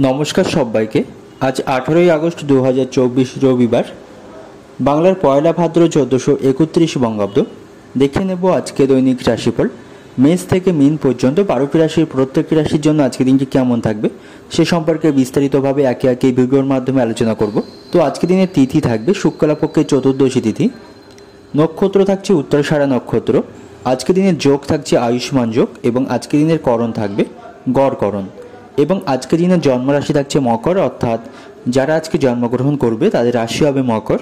নমস্কার সবাইকে। আজ 18ই আগস্ট 2024 রবিবার, বাংলার পয়লা ভাদ্র 1431 বঙ্গাব্দ। দেখে নেব আজকে দৈনিক রাশিফল। মেষ থেকে মীন পর্যন্ত 12টি রাশির প্রত্যেকটি রাশির জন্য আজকে দিনটি কেমন থাকবে সে সম্পর্কে বিস্তারিতভাবে একে একে ভিডিওর মাধ্যমে আলোচনা করব। তো আজকে দিনের তিথি থাকবে শুক্লাপক্ষের চতুর্দশী তিথি। নক্ষত্র থাকছে উত্তরাষাঢ়া নক্ষত্র। আজকে দিনের যোগ থাকছে আয়ুষ্মান যোগ এবং আজকে দিনের করণ থাকবে গড় করণ। এবং আজকে দিনের জন্মরাশি থাকছে মকর, অর্থাৎ যারা আজকে জন্মগ্রহণ করবে তাদের রাশি হবে মকর।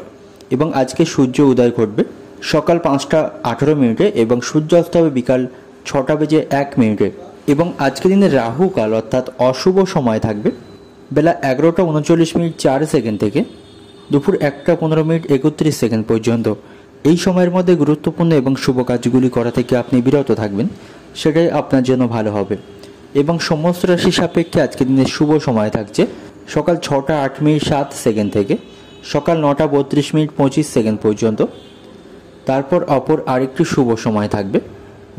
এবং আজকে সূর্য উদয় ঘটবে সকাল 5টা 18 মিনিটে এবং সূর্য অস্ত হবে বিকাল 6টা বেজে 1 মিনিটে। এবং আজকে দিনের রাহু কাল অর্থাৎ অশুভ সময় থাকবে বেলা 11টা 39 মিনিট 4 সেকেন্ড থেকে দুপুর 1টা 15 মিনিট 31 সেকেন্ড পর্যন্ত। এই সময়ের মধ্যে গুরুত্বপূর্ণ এবং শুভ কাজগুলি করা থেকে আপনি বিরত থাকবেন, সেটাই আপনার জন্য ভালো হবে। এবং সমস্ত রাশি সাপেক্ষে আজকে দিনের শুভ সময় থাকছে সকাল 6টা 8 মিনিট 7 সেকেন্ড থেকে সকাল 9টা 32 মিনিট 25 সেকেন্ড পর্যন্ত। তারপর অপর আরেকটি শুভ সময় থাকবে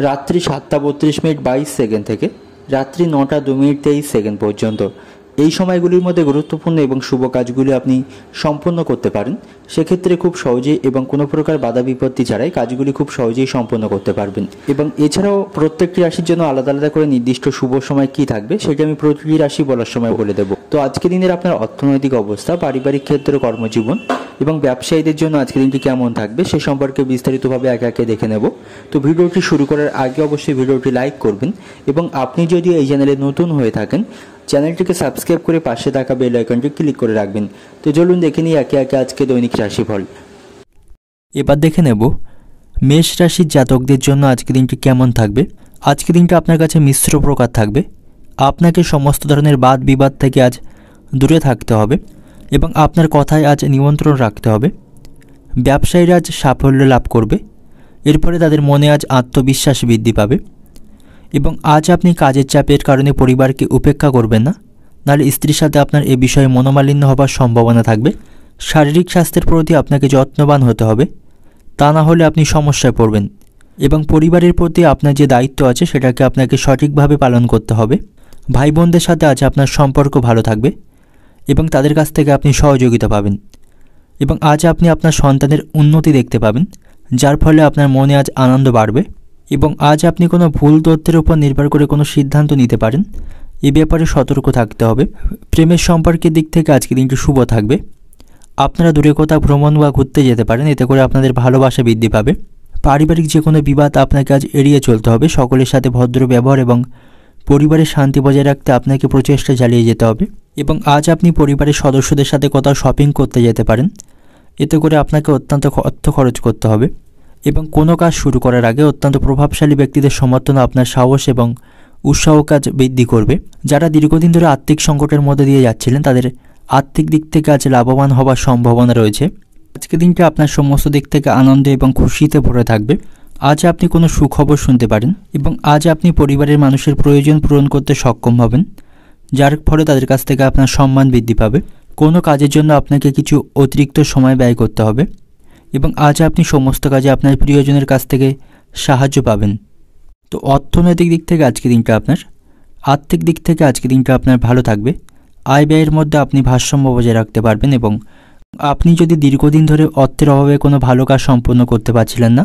রাত্রি 7টা 32 মিনিট 22 সেকেন্ড থেকে রাত্রি 9টা 2 মিনিট 23 সেকেন্ড পর্যন্ত। এই সময়গুলির মধ্যে গুরুত্বপূর্ণ এবং শুভ কাজগুলি আপনি সম্পন্ন করতে পারেন। সেক্ষেত্রে খুব সহজেই এবং কোনো প্রকার বাধা বিপত্তি ছাড়াই কাজগুলি খুব সহজেই সম্পন্ন করতে পারবেন। এবং এছাড়াও প্রত্যেকটি রাশির জন্য আলাদা আলাদা করে নির্দিষ্ট শুভ সময় কী থাকবে সেটা আমি প্রতিটি রাশি বলার সময় বলে দেবো। তো আজকে দিনের আপনার অর্থনৈতিক অবস্থা, পারিবারিক ক্ষেত্র, কর্মজীবন এবং ব্যবসায়ীদের জন্য আজকের দিনটি কেমন থাকবে সে সম্পর্কে বিস্তারিতভাবে একে একে দেখে নেব। তো ভিডিওটি শুরু করার আগে অবশ্যই ভিডিওটি লাইক করবেন এবং আপনি যদি এই চ্যানেলে নতুন হয়ে থাকেন চ্যানেলটিকে সাবস্ক্রাইব করে পাশে থাকা বেল আইকনটি ক্লিক করে রাখবেন। তো চলুন দেখে নিই একে একে আজকে দৈনিক রাশিফল। এবার দেখে নেব মেষ রাশির জাতকদের জন্য আজকে দিনটি কেমন থাকবে। আজকে দিনটা আপনার কাছে মিশ্র প্রকার থাকবে। আপনাকে সমস্ত ধরনের বাদ বিবাদ থেকে আজ দূরে থাকতে হবে এবং আপনার কথায় আজ নিয়ন্ত্রণ রাখতে হবে। ব্যবসায়ীরা আজ সাফল্য লাভ করবে, এরপরে তাদের মনে আজ আত্মবিশ্বাস বৃদ্ধি পাবে। এবং আজ আপনি কাজের চাপের কারণে পরিবারকে উপেক্ষা করবেন না, নাহলে স্ত্রীর সাথে আপনার এ বিষয়ে মনোমালিন্য হবার সম্ভাবনা থাকবে। শারীরিক স্বাস্থ্যের প্রতি আপনাকে যত্নবান হতে হবে, তা না হলে আপনি সমস্যায় পড়বেন। এবং পরিবারের প্রতি আপনার যে দায়িত্ব আছে সেটাকে আপনাকে সঠিকভাবে পালন করতে হবে। ভাই বোনদের সাথে আজ আপনার সম্পর্ক ভালো থাকবে এবং তাদের কাছ থেকে আপনি সহযোগিতা পাবেন। এবং আজ আপনি আপনার সন্তানের উন্নতি দেখতে পাবেন, যার ফলে আপনার মনে আজ আনন্দ বাড়বে। এবং আজ আপনি কোনো ভুল তথ্যের উপর নির্ভর করে কোনো সিদ্ধান্ত নিতে পারেন, এ ব্যাপারে সতর্ক থাকতে হবে। প্রেমের সম্পর্কের দিক থেকে আজকে দিনটি শুভ থাকবে। আপনারা দূরে কোথাও ভ্রমণ বা ঘুরতে যেতে পারেন, এতে করে আপনাদের ভালোবাসা বৃদ্ধি পাবে। পারিবারিক যে কোনো বিবাদ আপনাকে আজ এড়িয়ে চলতে হবে। সকলের সাথে ভদ্র ব্যবহার এবং পরিবারের শান্তি বজায় রাখতে আপনাকে প্রচেষ্টা চালিয়ে যেতে হবে। এবং আজ আপনি পরিবারের সদস্যদের সাথে কোথাও শপিং করতে যেতে পারেন, এতে করে আপনাকে অত্যন্ত অর্থ খরচ করতে হবে। এবং কোনো কাজ শুরু করার আগে অত্যন্ত প্রভাবশালী ব্যক্তিদের সমর্থন আপনার সাহস এবং উৎসাহ কাজ বৃদ্ধি করবে। যারা দীর্ঘদিন ধরে আর্থিক সংকটের মধ্যে দিয়ে যাচ্ছিলেন তাদের আর্থিক দিক থেকে আজ লাভবান হওয়ার সম্ভাবনা রয়েছে। আজকে দিনটা আপনার সমস্ত দিক থেকে আনন্দে এবং খুশিতে ভরে থাকবে। আজ আপনি কোনো সুখবর শুনতে পারেন এবং আজ আপনি পরিবারের মানুষের প্রয়োজন পূরণ করতে সক্ষম হবেন, যার ফলে তাদের কাছ থেকে আপনার সম্মান বৃদ্ধি পাবে। কোনো কাজের জন্য আপনাকে কিছু অতিরিক্ত সময় ব্যয় করতে হবে এবং আজ আপনি সমস্ত কাজে আপনার প্রিয়জনের কাছ থেকে সাহায্য পাবেন। তো অর্থনৈতিক দিক থেকে আজকে দিনটা আপনার, আর্থিক দিক থেকে আজকে দিনটা আপনার ভালো থাকবে। আয় ব্যয়ের মধ্যে আপনি ভারসাম্য বজায় রাখতে পারবেন এবং আপনি যদি দীর্ঘদিন ধরে অর্থের অভাবে কোনো ভালো কাজ সম্পন্ন করতে পারছিলেন না,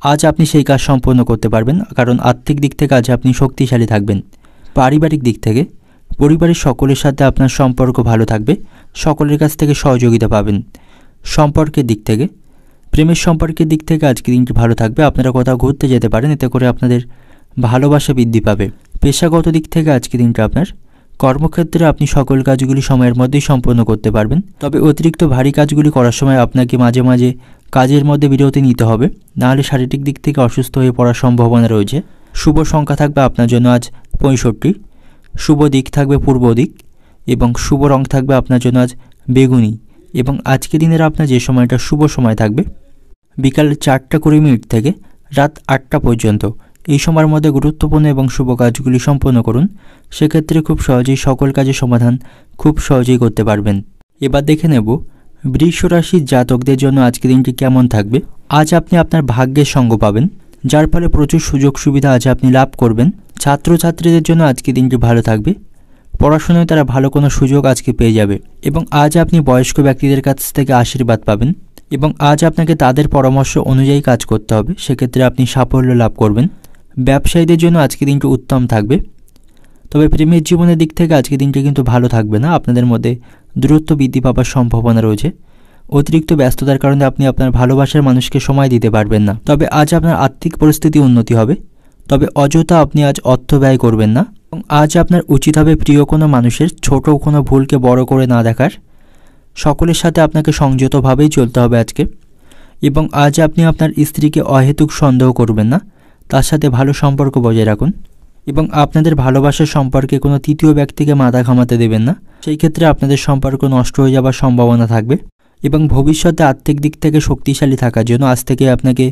আজ আপনি সেই কাজ সম্পন্ন করতে পারবেন, কারণ আর্থিক দিক থেকে আজ আপনি শক্তিশালী থাকবেন। পারিবারিক দিক থেকে পরিবারের সকলের সাথে আপনার সম্পর্ক ভালো থাকবে, সকলের কাছ থেকে সহযোগিতা পাবেন। সম্পর্কের দিক থেকে, প্রেমের সম্পর্কের দিক থেকে আজকে দিনটি ভালো থাকবে। আপনারা কোথাও ঘুরতে যেতে পারেন, এতে করে আপনাদের ভালোবাসা বৃদ্ধি পাবে। পেশাগত দিক থেকে আজকে দিনটা আপনার, কর্মক্ষেত্রে আপনি সকল কাজগুলি সময়ের মধ্যেই সম্পন্ন করতে পারবেন। তবে অতিরিক্ত ভারী কাজগুলি করার সময় আপনাকে মাঝে মাঝে কাজের মধ্যে বিরতি নিতে হবে, নাহলে শারীরিক দিক থেকে অসুস্থ হয়ে পড়ার সম্ভাবনা রয়েছে। শুভ সংখ্যা থাকবে আপনার জন্য আজ 65, শুভ দিক থাকবে পূর্ব দিক এবং শুভ রং থাকবে আপনার জন্য আজ বেগুনি। এবং আজকে দিনের আপনার যে সময়টা শুভ সময় থাকবে বিকাল 4টা 20 মিনিট থেকে রাত 8টা পর্যন্ত। এই সময়ের মধ্যে গুরুত্বপূর্ণ এবং শুভ কাজগুলি সম্পন্ন করুন, সেক্ষেত্রে খুব সহজেই সকল কাজের সমাধান খুব সহজেই করতে পারবেন। এবার দেখে নেব বৃষ রাশির জাতকদের জন্য আজকে দিনটি কেমন থাকবে। আজ আপনি আপনার ভাগ্যের সঙ্গ পাবেন, যার ফলে প্রচুর সুযোগ সুবিধা আজ আপনি লাভ করবেন। ছাত্রছাত্রীদের জন্য আজকে দিনটি ভালো থাকবে। পড়াশোনায় তারা ভালো কোনো সুযোগ আজকে পেয়ে যাবে এবং আজ আপনি বয়স্ক ব্যক্তিদের কাছ থেকে আশীর্বাদ পাবেন এবং আজ আপনাকে তাদের পরামর্শ অনুযায়ী কাজ করতে হবে, সেক্ষেত্রে আপনি সাফল্য লাভ করবেন। ব্যবসায়ীদের জন্য আজকে দিনটি উত্তম থাকবে। তবে প্রেমের জীবনের দিক থেকে আজকে দিনটি কিন্তু ভালো থাকবে না, আপনাদের মধ্যে দূরত্ব বৃদ্ধি পাওয়ার সম্ভাবনা রয়েছে। অতিরিক্ত ব্যস্ততার কারণে আপনি আপনার ভালোবাসার মানুষকে সময় দিতে পারবেন না। তবে আজ আপনার আর্থিক পরিস্থিতি উন্নতি হবে, তবে অযথা আপনি আজ অর্থ ব্যয় করবেন না এবং আজ আপনার উচিত হবে প্রিয় কোনো মানুষের ছোট কোনো ভুলকে বড় করে না দেখার। সকলের সাথে আপনাকে সংযতভাবেই চলতে হবে আজকে এবং আজ আপনি আপনার স্ত্রীকে অহেতুক সন্দেহ করবেন না, তার সাথে ভালো সম্পর্ক বজায় রাখুন এবং আপনাদের ভালোবাসার সম্পর্কে কোনো তৃতীয় ব্যক্তিকে মাথা ঘামাতে দেবেন না, সেই ক্ষেত্রে আপনাদের সম্পর্ক নষ্ট হয়ে যাওয়ার সম্ভাবনা থাকবে। এবং ভবিষ্যতে আর্থিক দিক থেকে শক্তিশালী থাকার জন্য আজ থেকে আপনাকে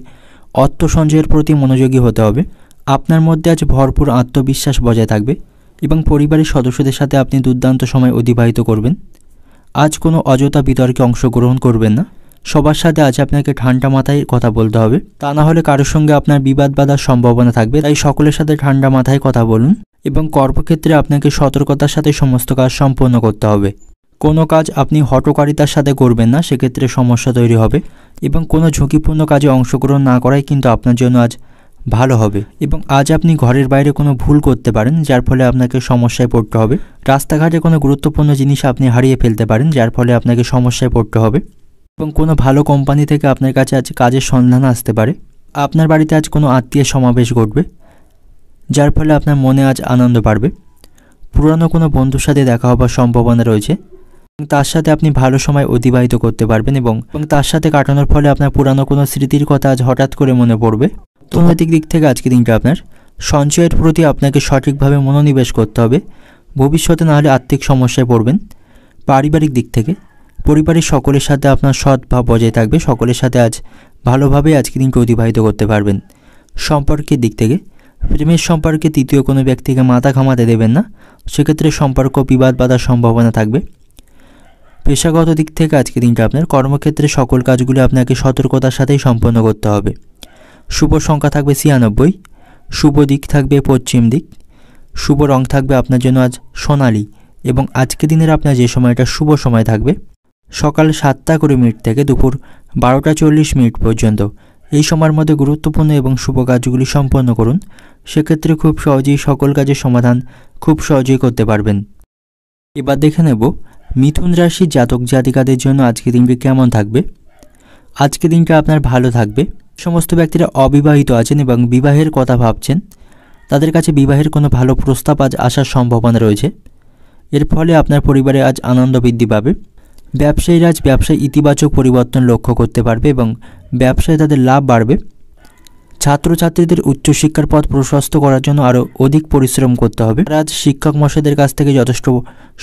অর্থ সঞ্চয়ের প্রতি মনোযোগী হতে হবে। আপনার মধ্যে আজ ভরপুর আত্মবিশ্বাস বজায় থাকবে এবং পরিবারের সদস্যদের সাথে আপনি দুর্দান্ত সময় অতিবাহিত করবেন। আজ কোনো অযথা বিতর্কে অংশগ্রহণ করবেন না, সবার সাথে আজ আপনাকে ঠান্ডা মাথায় কথা বলতে হবে, তা না হলে কারোর সঙ্গে আপনার বিবাদ বাঁধার সম্ভাবনা থাকবে। তাই সকলের সাথে ঠান্ডা মাথায় কথা বলুন এবং কর্মক্ষেত্রে আপনাকে সতর্কতার সাথে সমস্ত কাজ সম্পন্ন করতে হবে। কোনো কাজ আপনি হঠকারিতার সাথে করবেন না, সেক্ষেত্রে সমস্যা তৈরি হবে এবং কোনো ঝুঁকিপূর্ণ কাজে অংশগ্রহণ না করাই কিন্তু আপনার জন্য আজ ভালো হবে। এবং আজ আপনি ঘরের বাইরে কোনো ভুল করতে পারেন, যার ফলে আপনাকে সমস্যায় পড়তে হবে। রাস্তাঘাটে কোনো গুরুত্বপূর্ণ জিনিস আপনি হারিয়ে ফেলতে পারেন, যার ফলে আপনাকে সমস্যায় পড়তে হবে এবং কোনো ভালো কোম্পানি থেকে আপনার কাছে আজ কাজের সন্ধান আসতে পারে। আপনার বাড়িতে আজ কোনো আত্মীয় সমাবেশ ঘটবে, যার ফলে আপনার মনে আজ আনন্দ বাড়বে। পুরানো কোনো বন্ধুর সাথে দেখা হবার সম্ভাবনা রয়েছে, তার সাথে আপনি ভালো সময় অতিবাহিত করতে পারবেন এবং তার সাথে কাটানোর ফলে আপনার পুরানো কোনো স্মৃতির কথা আজ হঠাৎ করে মনে পড়বে। অর্থনৈতিক দিক থেকে আজকে দিনটা আপনার সঞ্চয়ের প্রতি আপনাকে সঠিকভাবে মনোনিবেশ করতে হবে, ভবিষ্যতে না হলে আর্থিক সমস্যায় পড়বেন। পারিবারিক দিক থেকে পরিবারের সকলের সাথে আপনার সদ্ভাব বজায় থাকবে, সকলের সাথে আজ ভালোভাবে আজকে দিনকে অতিবাহিত করতে পারবেন। সম্পর্কের দিক থেকে প্রেমের সম্পর্কে তৃতীয় কোনো ব্যক্তিকে মাথা ঘামাতে দেবেন না, সেক্ষেত্রে সম্পর্ক বিবাদ বাঁধার সম্ভাবনা থাকবে। পেশাগত দিক থেকে আজকে দিনটা আপনার কর্মক্ষেত্রে সকল কাজগুলি আপনাকে সতর্কতার সাথেই সম্পন্ন করতে হবে। শুভ সংখ্যা থাকবে 96, শুভ দিক থাকবে পশ্চিম দিক, শুভ রং থাকবে আপনার জন্য আজ সোনালি এবং আজকে দিনের আপনার যে সময়টা শুভ সময় থাকবে সকাল 7:20 থেকে দুপুর 12:40 পর্যন্ত। এই সময়ের মধ্যে গুরুত্বপূর্ণ এবং শুভ কাজগুলি সম্পন্ন করুন, সেক্ষেত্রে খুব সহজেই সকল কাজের সমাধান খুব সহজেই করতে পারবেন। এবার দেখে নেব মিথুন রাশির জাতক জাতিকাদের জন্য আজকে দিনটি কেমন থাকবে। আজকে দিনটা আপনার ভালো থাকবে। সমস্ত ব্যক্তিরা অবিবাহিত আছেন এবং বিবাহের কথা ভাবছেন, তাদের কাছে বিবাহের কোনো ভালো প্রস্তাব আজ আসার সম্ভাবনা রয়েছে, এর ফলে আপনার পরিবারে আজ আনন্দ বৃদ্ধি পাবে। ব্যবসায়ীরা আজ ব্যবসায় ইতিবাচক পরিবর্তন লক্ষ্য করতে পারবে এবং ব্যবসায় তাদের লাভ বাড়বে। ছাত্রছাত্রীদের উচ্চশিক্ষার পথ প্রশস্ত করার জন্য আরও অধিক পরিশ্রম করতে হবে। আজ শিক্ষক মশাইদের কাছ থেকে যথেষ্ট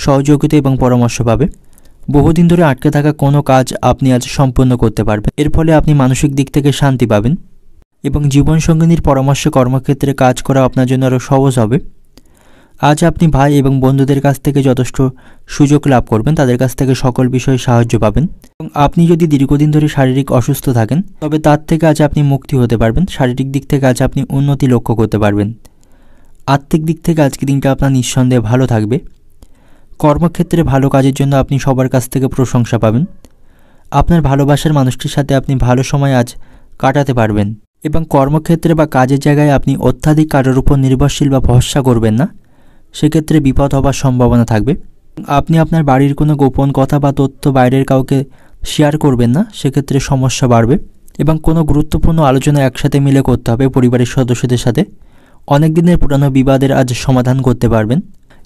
সহযোগিতা এবং পরামর্শ পাবে। বহুদিন ধরে আটকে থাকা কোনো কাজ আপনি আজ সম্পন্ন করতে পারবেন, এর ফলে আপনি মানসিক দিক থেকে শান্তি পাবেন এবং জীবনসঙ্গিনীর পরামর্শে কর্মক্ষেত্রে কাজ করা আপনার জন্য আরও সহজ হবে। আজ আপনি ভাই এবং বন্ধুদের কাছ থেকে যথেষ্ট সুযোগ লাভ করবেন, তাদের কাছ থেকে সকল বিষয়ে সাহায্য পাবেন এবং আপনি যদি দীর্ঘদিন ধরে শারীরিক অসুস্থ থাকেন তবে তার থেকে আজ আপনি মুক্তি হতে পারবেন। শারীরিক দিক থেকে আজ আপনি উন্নতি লক্ষ্য করতে পারবেন। আর্থিক দিক থেকে আজকে দিনটা আপনার নিঃসন্দেহে ভালো থাকবে। কর্মক্ষেত্রে ভালো কাজের জন্য আপনি সবার কাছ থেকে প্রশংসা পাবেন। আপনার ভালোবাসার মানুষটির সাথে আপনি ভালো সময় আজ কাটাতে পারবেন এবং কর্মক্ষেত্রে বা কাজের জায়গায় আপনি অত্যাধিক কারোর উপর নির্ভরশীল বা ভরসা করবেন না, সেক্ষেত্রে বিপদ হবার সম্ভাবনা থাকবে। আপনি আপনার বাড়ির কোনো গোপন কথা বা তথ্য বাইরের কাউকে শেয়ার করবেন না, সেক্ষেত্রে সমস্যা বাড়বে এবং কোনো গুরুত্বপূর্ণ আলোচনা একসাথে মিলে করতে হবে পরিবারের সদস্যদের সাথে। অনেক দিনের পুরানো বিবাদের আজ সমাধান করতে পারবেন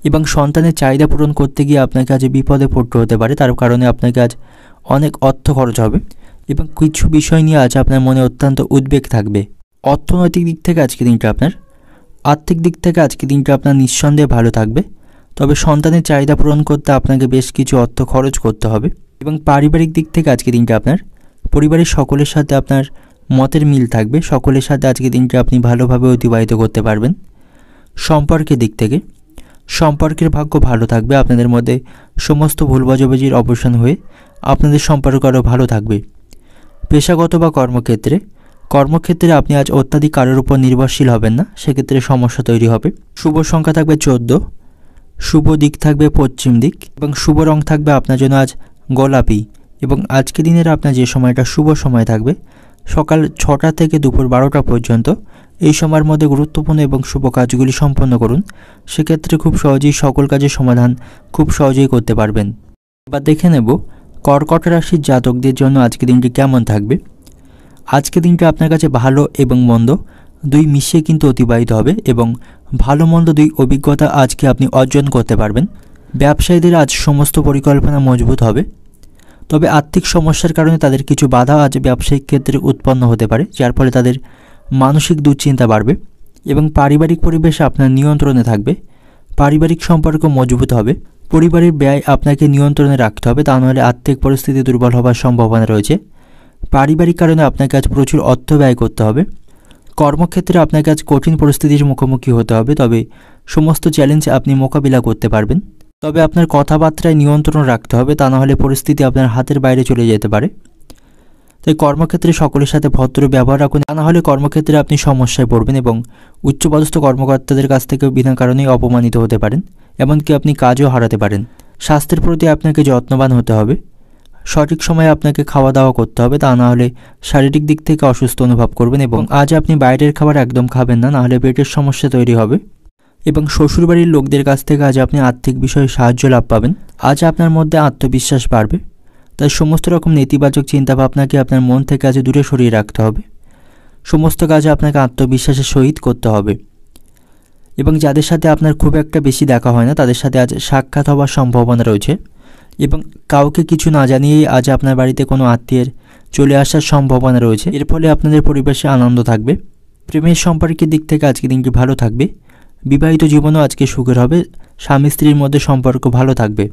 এবং সন্তানের চাহিদা পূরণ করতে গিয়ে আপনাকে আজ বিপদে পড়তে হতে পারে, তার কারণে আপনাকে আজ অনেক অর্থ খরচ হবে এবং কিছু বিষয় নিয়ে আজ আপনার মনে অত্যন্ত উদ্বেগ থাকবে। অর্থনৈতিক দিক থেকে আজকে দিনটা আপনার আর্থিক দিক থেকে আজকে দিনটা আপনার নিঃসন্দেহে ভালো থাকবে, তবে সন্তানের চাহিদা পূরণ করতে আপনাকে বেশ কিছু অর্থ খরচ করতে হবে এবং পারিবারিক দিক থেকে আজকে দিনটা আপনার পরিবারের সকলের সাথে আপনার মতের মিল থাকবে, সকলের সাথে আজকে দিনটা আপনি ভালোভাবে অতিবাহিত করতে পারবেন। সম্পর্কের দিক থেকে সম্পর্কের ভাগ্য ভালো থাকবে, আপনাদের মধ্যে সমস্ত ভুল বোঝাবুঝির অবসান হয়ে আপনাদের সম্পর্ক আরও ভালো থাকবে। পেশাগত বা কর্মক্ষেত্রে আপনি আজ অত্যাধিক কারোর উপর নির্ভরশীল হবেন না, সেক্ষেত্রে সমস্যা তৈরি হবে। শুভ সংখ্যা থাকবে 14, শুভ দিক থাকবে পশ্চিম দিক এবং শুভ রং থাকবে আপনার জন্য আজ গোলাপি। এবং আজকে দিনের আপনার যে সময়টা শুভ সময় থাকবে সকাল 6টা থেকে দুপুর 12টা পর্যন্ত। এই সময়ের মধ্যে গুরুত্বপূর্ণ এবং শুভ কাজগুলি সম্পন্ন করুন, সেক্ষেত্রে খুব সহজেই সকল কাজের সমাধান খুব সহজেই করতে পারবেন। এবার দেখে নেব কর্কট রাশির জাতকদের জন্য আজকে দিনটি কেমন থাকবে। আজকে দিনটা আপনার কাছে ভালো এবং মন্দ দুই মিশিয়ে কিন্তু অতিবাহিত হবে এবং ভালো মন্দ দুই অভিজ্ঞতা আজকে আপনি অর্জন করতে পারবেন। ব্যবসায়ীদের আজ সমস্ত পরিকল্পনা মজবুত হবে, তবে আর্থিক সমস্যার কারণে তাদের কিছু বাধা আজ ব্যবসায়িক ক্ষেত্রে উৎপন্ন হতে পারে, যার ফলে তাদের মানসিক দুশ্চিন্তা বাড়বে এবং পারিবারিক পরিবেশ আপনার নিয়ন্ত্রণে থাকবে। পারিবারিক সম্পর্ক মজবুত হবে। পরিবারের ব্যয় আপনাকে নিয়ন্ত্রণে রাখতে হবে, তা নাহলে আর্থিক পরিস্থিতি দুর্বল হওয়ার সম্ভাবনা রয়েছে। পারিবারিক কারণে আপনাকে আজ প্রচুর অর্থ ব্যয় করতে হবে। কর্মক্ষেত্রে আপনাকে আজ কঠিন পরিস্থিতির মুখোমুখি হতে হবে, তবে সমস্ত চ্যালেঞ্জ আপনি মোকাবিলা করতে পারবেন। তবে আপনার কথাবার্তায় নিয়ন্ত্রণ রাখতে হবে, তা নাহলে পরিস্থিতি আপনার হাতের বাইরে চলে যেতে পারে। তাই কর্মক্ষেত্রে সকলের সাথে ভদ্র ব্যবহার রাখুন, তা নাহলে কর্মক্ষেত্রে আপনি সমস্যায় পড়বেন এবং উচ্চপদস্থ কর্মকর্তাদের কাছ থেকেও বিনা কারণেই অপমানিত হতে পারেন, এমনকি আপনি কাজও হারাতে পারেন। স্বাস্থ্যের প্রতি আপনাকে যত্নবান হতে হবে। সঠিক সময়ে আপনাকে খাওয়া দাওয়া করতে হবে, তা না হলে শারীরিক দিক থেকে অসুস্থ অনুভব করবেন এবং আজ আপনি বাইরের খাবার একদম খাবেন না, নাহলে পেটের সমস্যা তৈরি হবে। এবং শ্বশুরবাড়ির লোকদের কাছ থেকে আজ আপনি আর্থিক বিষয়ে সাহায্য লাভ পাবেন। আজ আপনার মধ্যে আত্মবিশ্বাস বাড়বে, তাই সমস্ত রকম নেতিবাচক চিন্তাভাবনাকে আপনার মন থেকে আজ দূরে সরিয়ে রাখতে হবে। সমস্ত কাজে আপনাকে আত্মবিশ্বাসের সহিত করতে হবে এবং যাদের সাথে আপনার খুব একটা বেশি দেখা হয় না তাদের সাথে আজ সাক্ষাৎ হওয়ার সম্ভাবনা রয়েছে এবং কাউকে কিছু না জানিয়েই আজ আপনার বাড়িতে কোনো আত্মীয়ের চলে আসার সম্ভাবনা রয়েছে। এর ফলে আপনাদের পরিবেশে আনন্দ থাকবে। প্রেমের সম্পর্কের দিক থেকে আজকে দিনটি ভালো থাকবে। বিবাহিত জীবনও আজকে সুখের হবে। স্বামী স্ত্রীর মধ্যে সম্পর্ক ভালো থাকবে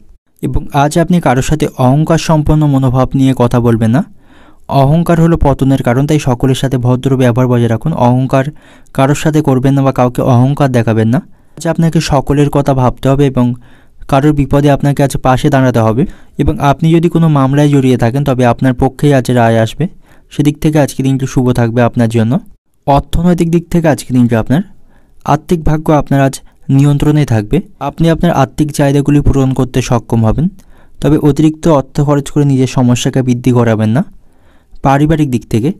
এবং আজ আপনি কারোর সাথে অহংকার সম্পন্ন মনোভাব নিয়ে কথা বলবেন না। অহংকার হলো পতনের কারণ, তাই সকলের সাথে ভদ্র ব্যবহার বজায় রাখুন। অহংকার কারোর সাথে করবেন না বা কাউকে অহংকার দেখাবেন না। আজ আপনাকে সকলের কথা ভাবতে হবে এবং কারোর বিপদে আপনাকে আজ পাশে দাঁড়াতে হবে এবং আপনি যদি কোনো মামলায় জড়িয়ে থাকেন তবে আপনার পক্ষেই আজ রায় আসবে। সেদিক থেকে আজকে দিনটি শুভ থাকবে আপনার জন্য। অর্থনৈতিক দিক থেকে আজকে দিনটি আপনার আর্থিক ভাগ্য আপনার আজ নিয়ন্ত্রণে থাকবে। আপনি আপনার আর্থিক চাহিদাগুলি পূরণ করতে সক্ষম হবেন, তবে অতিরিক্ত অর্থ খরচ করে নিজের সমস্যাকে বৃদ্ধি করাবেন না। পারিবারিক দিক থেকে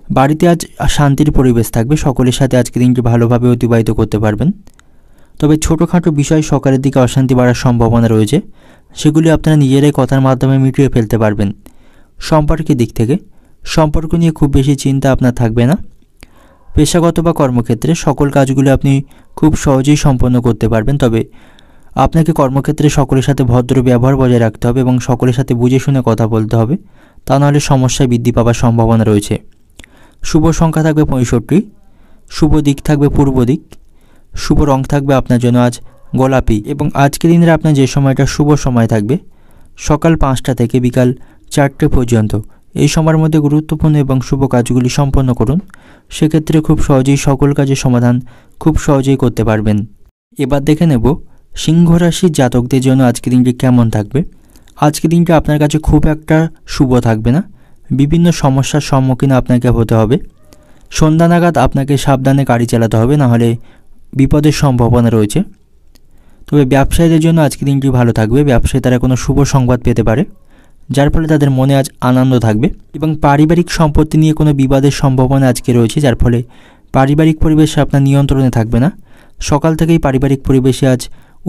বাড়িতে আজ শান্তির পরিবেশ থাকবে। সকলের সাথে আজকে দিনটি ভালোভাবে অতিবাহিত করতে পারবেন, তবে ছোটোখাটো বিষয় সকালের দিকে অশান্তি বাড়ার সম্ভাবনা রয়েছে, সেগুলি আপনারা নিজেরাই কথার মাধ্যমে মিটিয়ে ফেলতে পারবেন। সম্পর্কের দিক থেকে সম্পর্ক নিয়ে খুব বেশি চিন্তা আপনার থাকবে না। পেশাগত বা কর্মক্ষেত্রে সকল কাজগুলো আপনি খুব সহজেই সম্পন্ন করতে পারবেন, তবে আপনাকে কর্মক্ষেত্রে সকলের সাথে ভদ্র ব্যবহার বজায় রাখতে হবে এবং সকলের সাথে বুঝে শুনে কথা বলতে হবে, তা নাহলে সমস্যায় বৃদ্ধি পাওয়ার সম্ভাবনা রয়েছে। শুভ সংখ্যা থাকবে 65, শুভ দিক থাকবে পূর্ব দিক, শুভ রং থাকবে আপনার জন্য আজ গোলাপি এবং আজকে দিনের আপনার যে সময়টা শুভ সময় থাকবে সকাল 5টা থেকে বিকাল 4টে পর্যন্ত। এই সময়ের মধ্যে গুরুত্বপূর্ণ এবং শুভ কাজগুলি সম্পন্ন করুন, সেক্ষেত্রে খুব সহজেই সকল কাজের সমাধান খুব সহজেই করতে পারবেন। এবার দেখে নেব সিংহ রাশির জাতকদের জন্য আজকে দিনটি কেমন থাকবে। আজকে দিনটা আপনার কাছে খুব একটা শুভ থাকবে না। বিভিন্ন সমস্যার সম্মুখীন আপনাকে হতে হবে। সন্ধ্যা নাগাদ আপনাকে সাবধানে গাড়ি চালাতে হবে, নাহলে বিপদের সম্ভাবনা রয়েছে। তবে ব্যবসায়ীদের জন্য আজকে দিনটি ভালো থাকবে। ব্যবসায়ী তারা কোনো শুভ সংবাদ পেতে পারে, যার ফলে তাদের মনে আজ আনন্দ থাকবে এবং পারিবারিক সম্পত্তি নিয়ে কোনো বিবাদের সম্ভাবনা আজকে রয়েছে, যার ফলে পারিবারিক পরিবেশ আপনার নিয়ন্ত্রণে থাকবে না। সকাল থেকেই পারিবারিক পরিবেশে আজ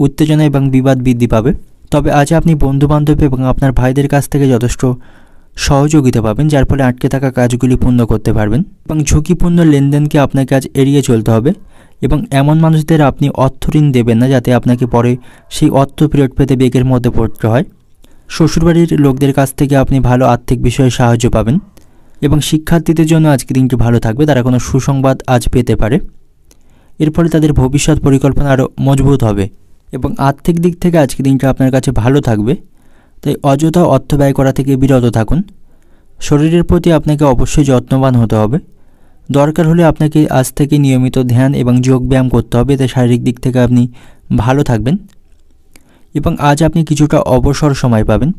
উত্তেজনা এবং বিবাদ বৃদ্ধি পাবে, তবে আজ আপনি বন্ধুবান্ধব এবং আপনার ভাইদের কাছ থেকে যথেষ্ট সহযোগিতা পাবেন, যার ফলে আটকে থাকা কাজগুলি পূর্ণ করতে পারবেন এবং ঝুঁকিপূর্ণ লেনদেনকে আপনাকে আজ এড়িয়ে চলতে হবে এবং এমন মানুষদের আপনি অর্থ ঋণ দেবেন না যাতে আপনাকে পরে সেই অর্থ ফেরত পেতে বেগের মধ্যে পড়তে হয়। শ্বশুরবাড়ির লোকদের কাছ থেকে আপনি ভালো আর্থিক বিষয়ে সাহায্য পাবেন এবং শিক্ষার্থীদের জন্য আজকে দিনটি ভালো থাকবে। তারা কোনো সুসংবাদ আজ পেতে পারে, এর ফলে তাদের ভবিষ্যৎ পরিকল্পনা আরও মজবুত হবে এবং আর্থিক দিক থেকে আজকে দিনটা আপনার কাছে ভালো থাকবে। তাই অযথা অর্থ ব্যয় করা থেকে বিরত থাকুন। শরীরের প্রতি আপনাকে অবশ্যই যত্নবান হতে হবে। দরকার হলে আপনাকে আজ থেকে নিয়মিত ধ্যান এবং যোগ ব্যায়াম করতে হবে, এতে শারীরিক দিক থেকে আপনি ভালো থাকবেন এবং আজ আপনি কিছুটা অবসর সময় পাবেন,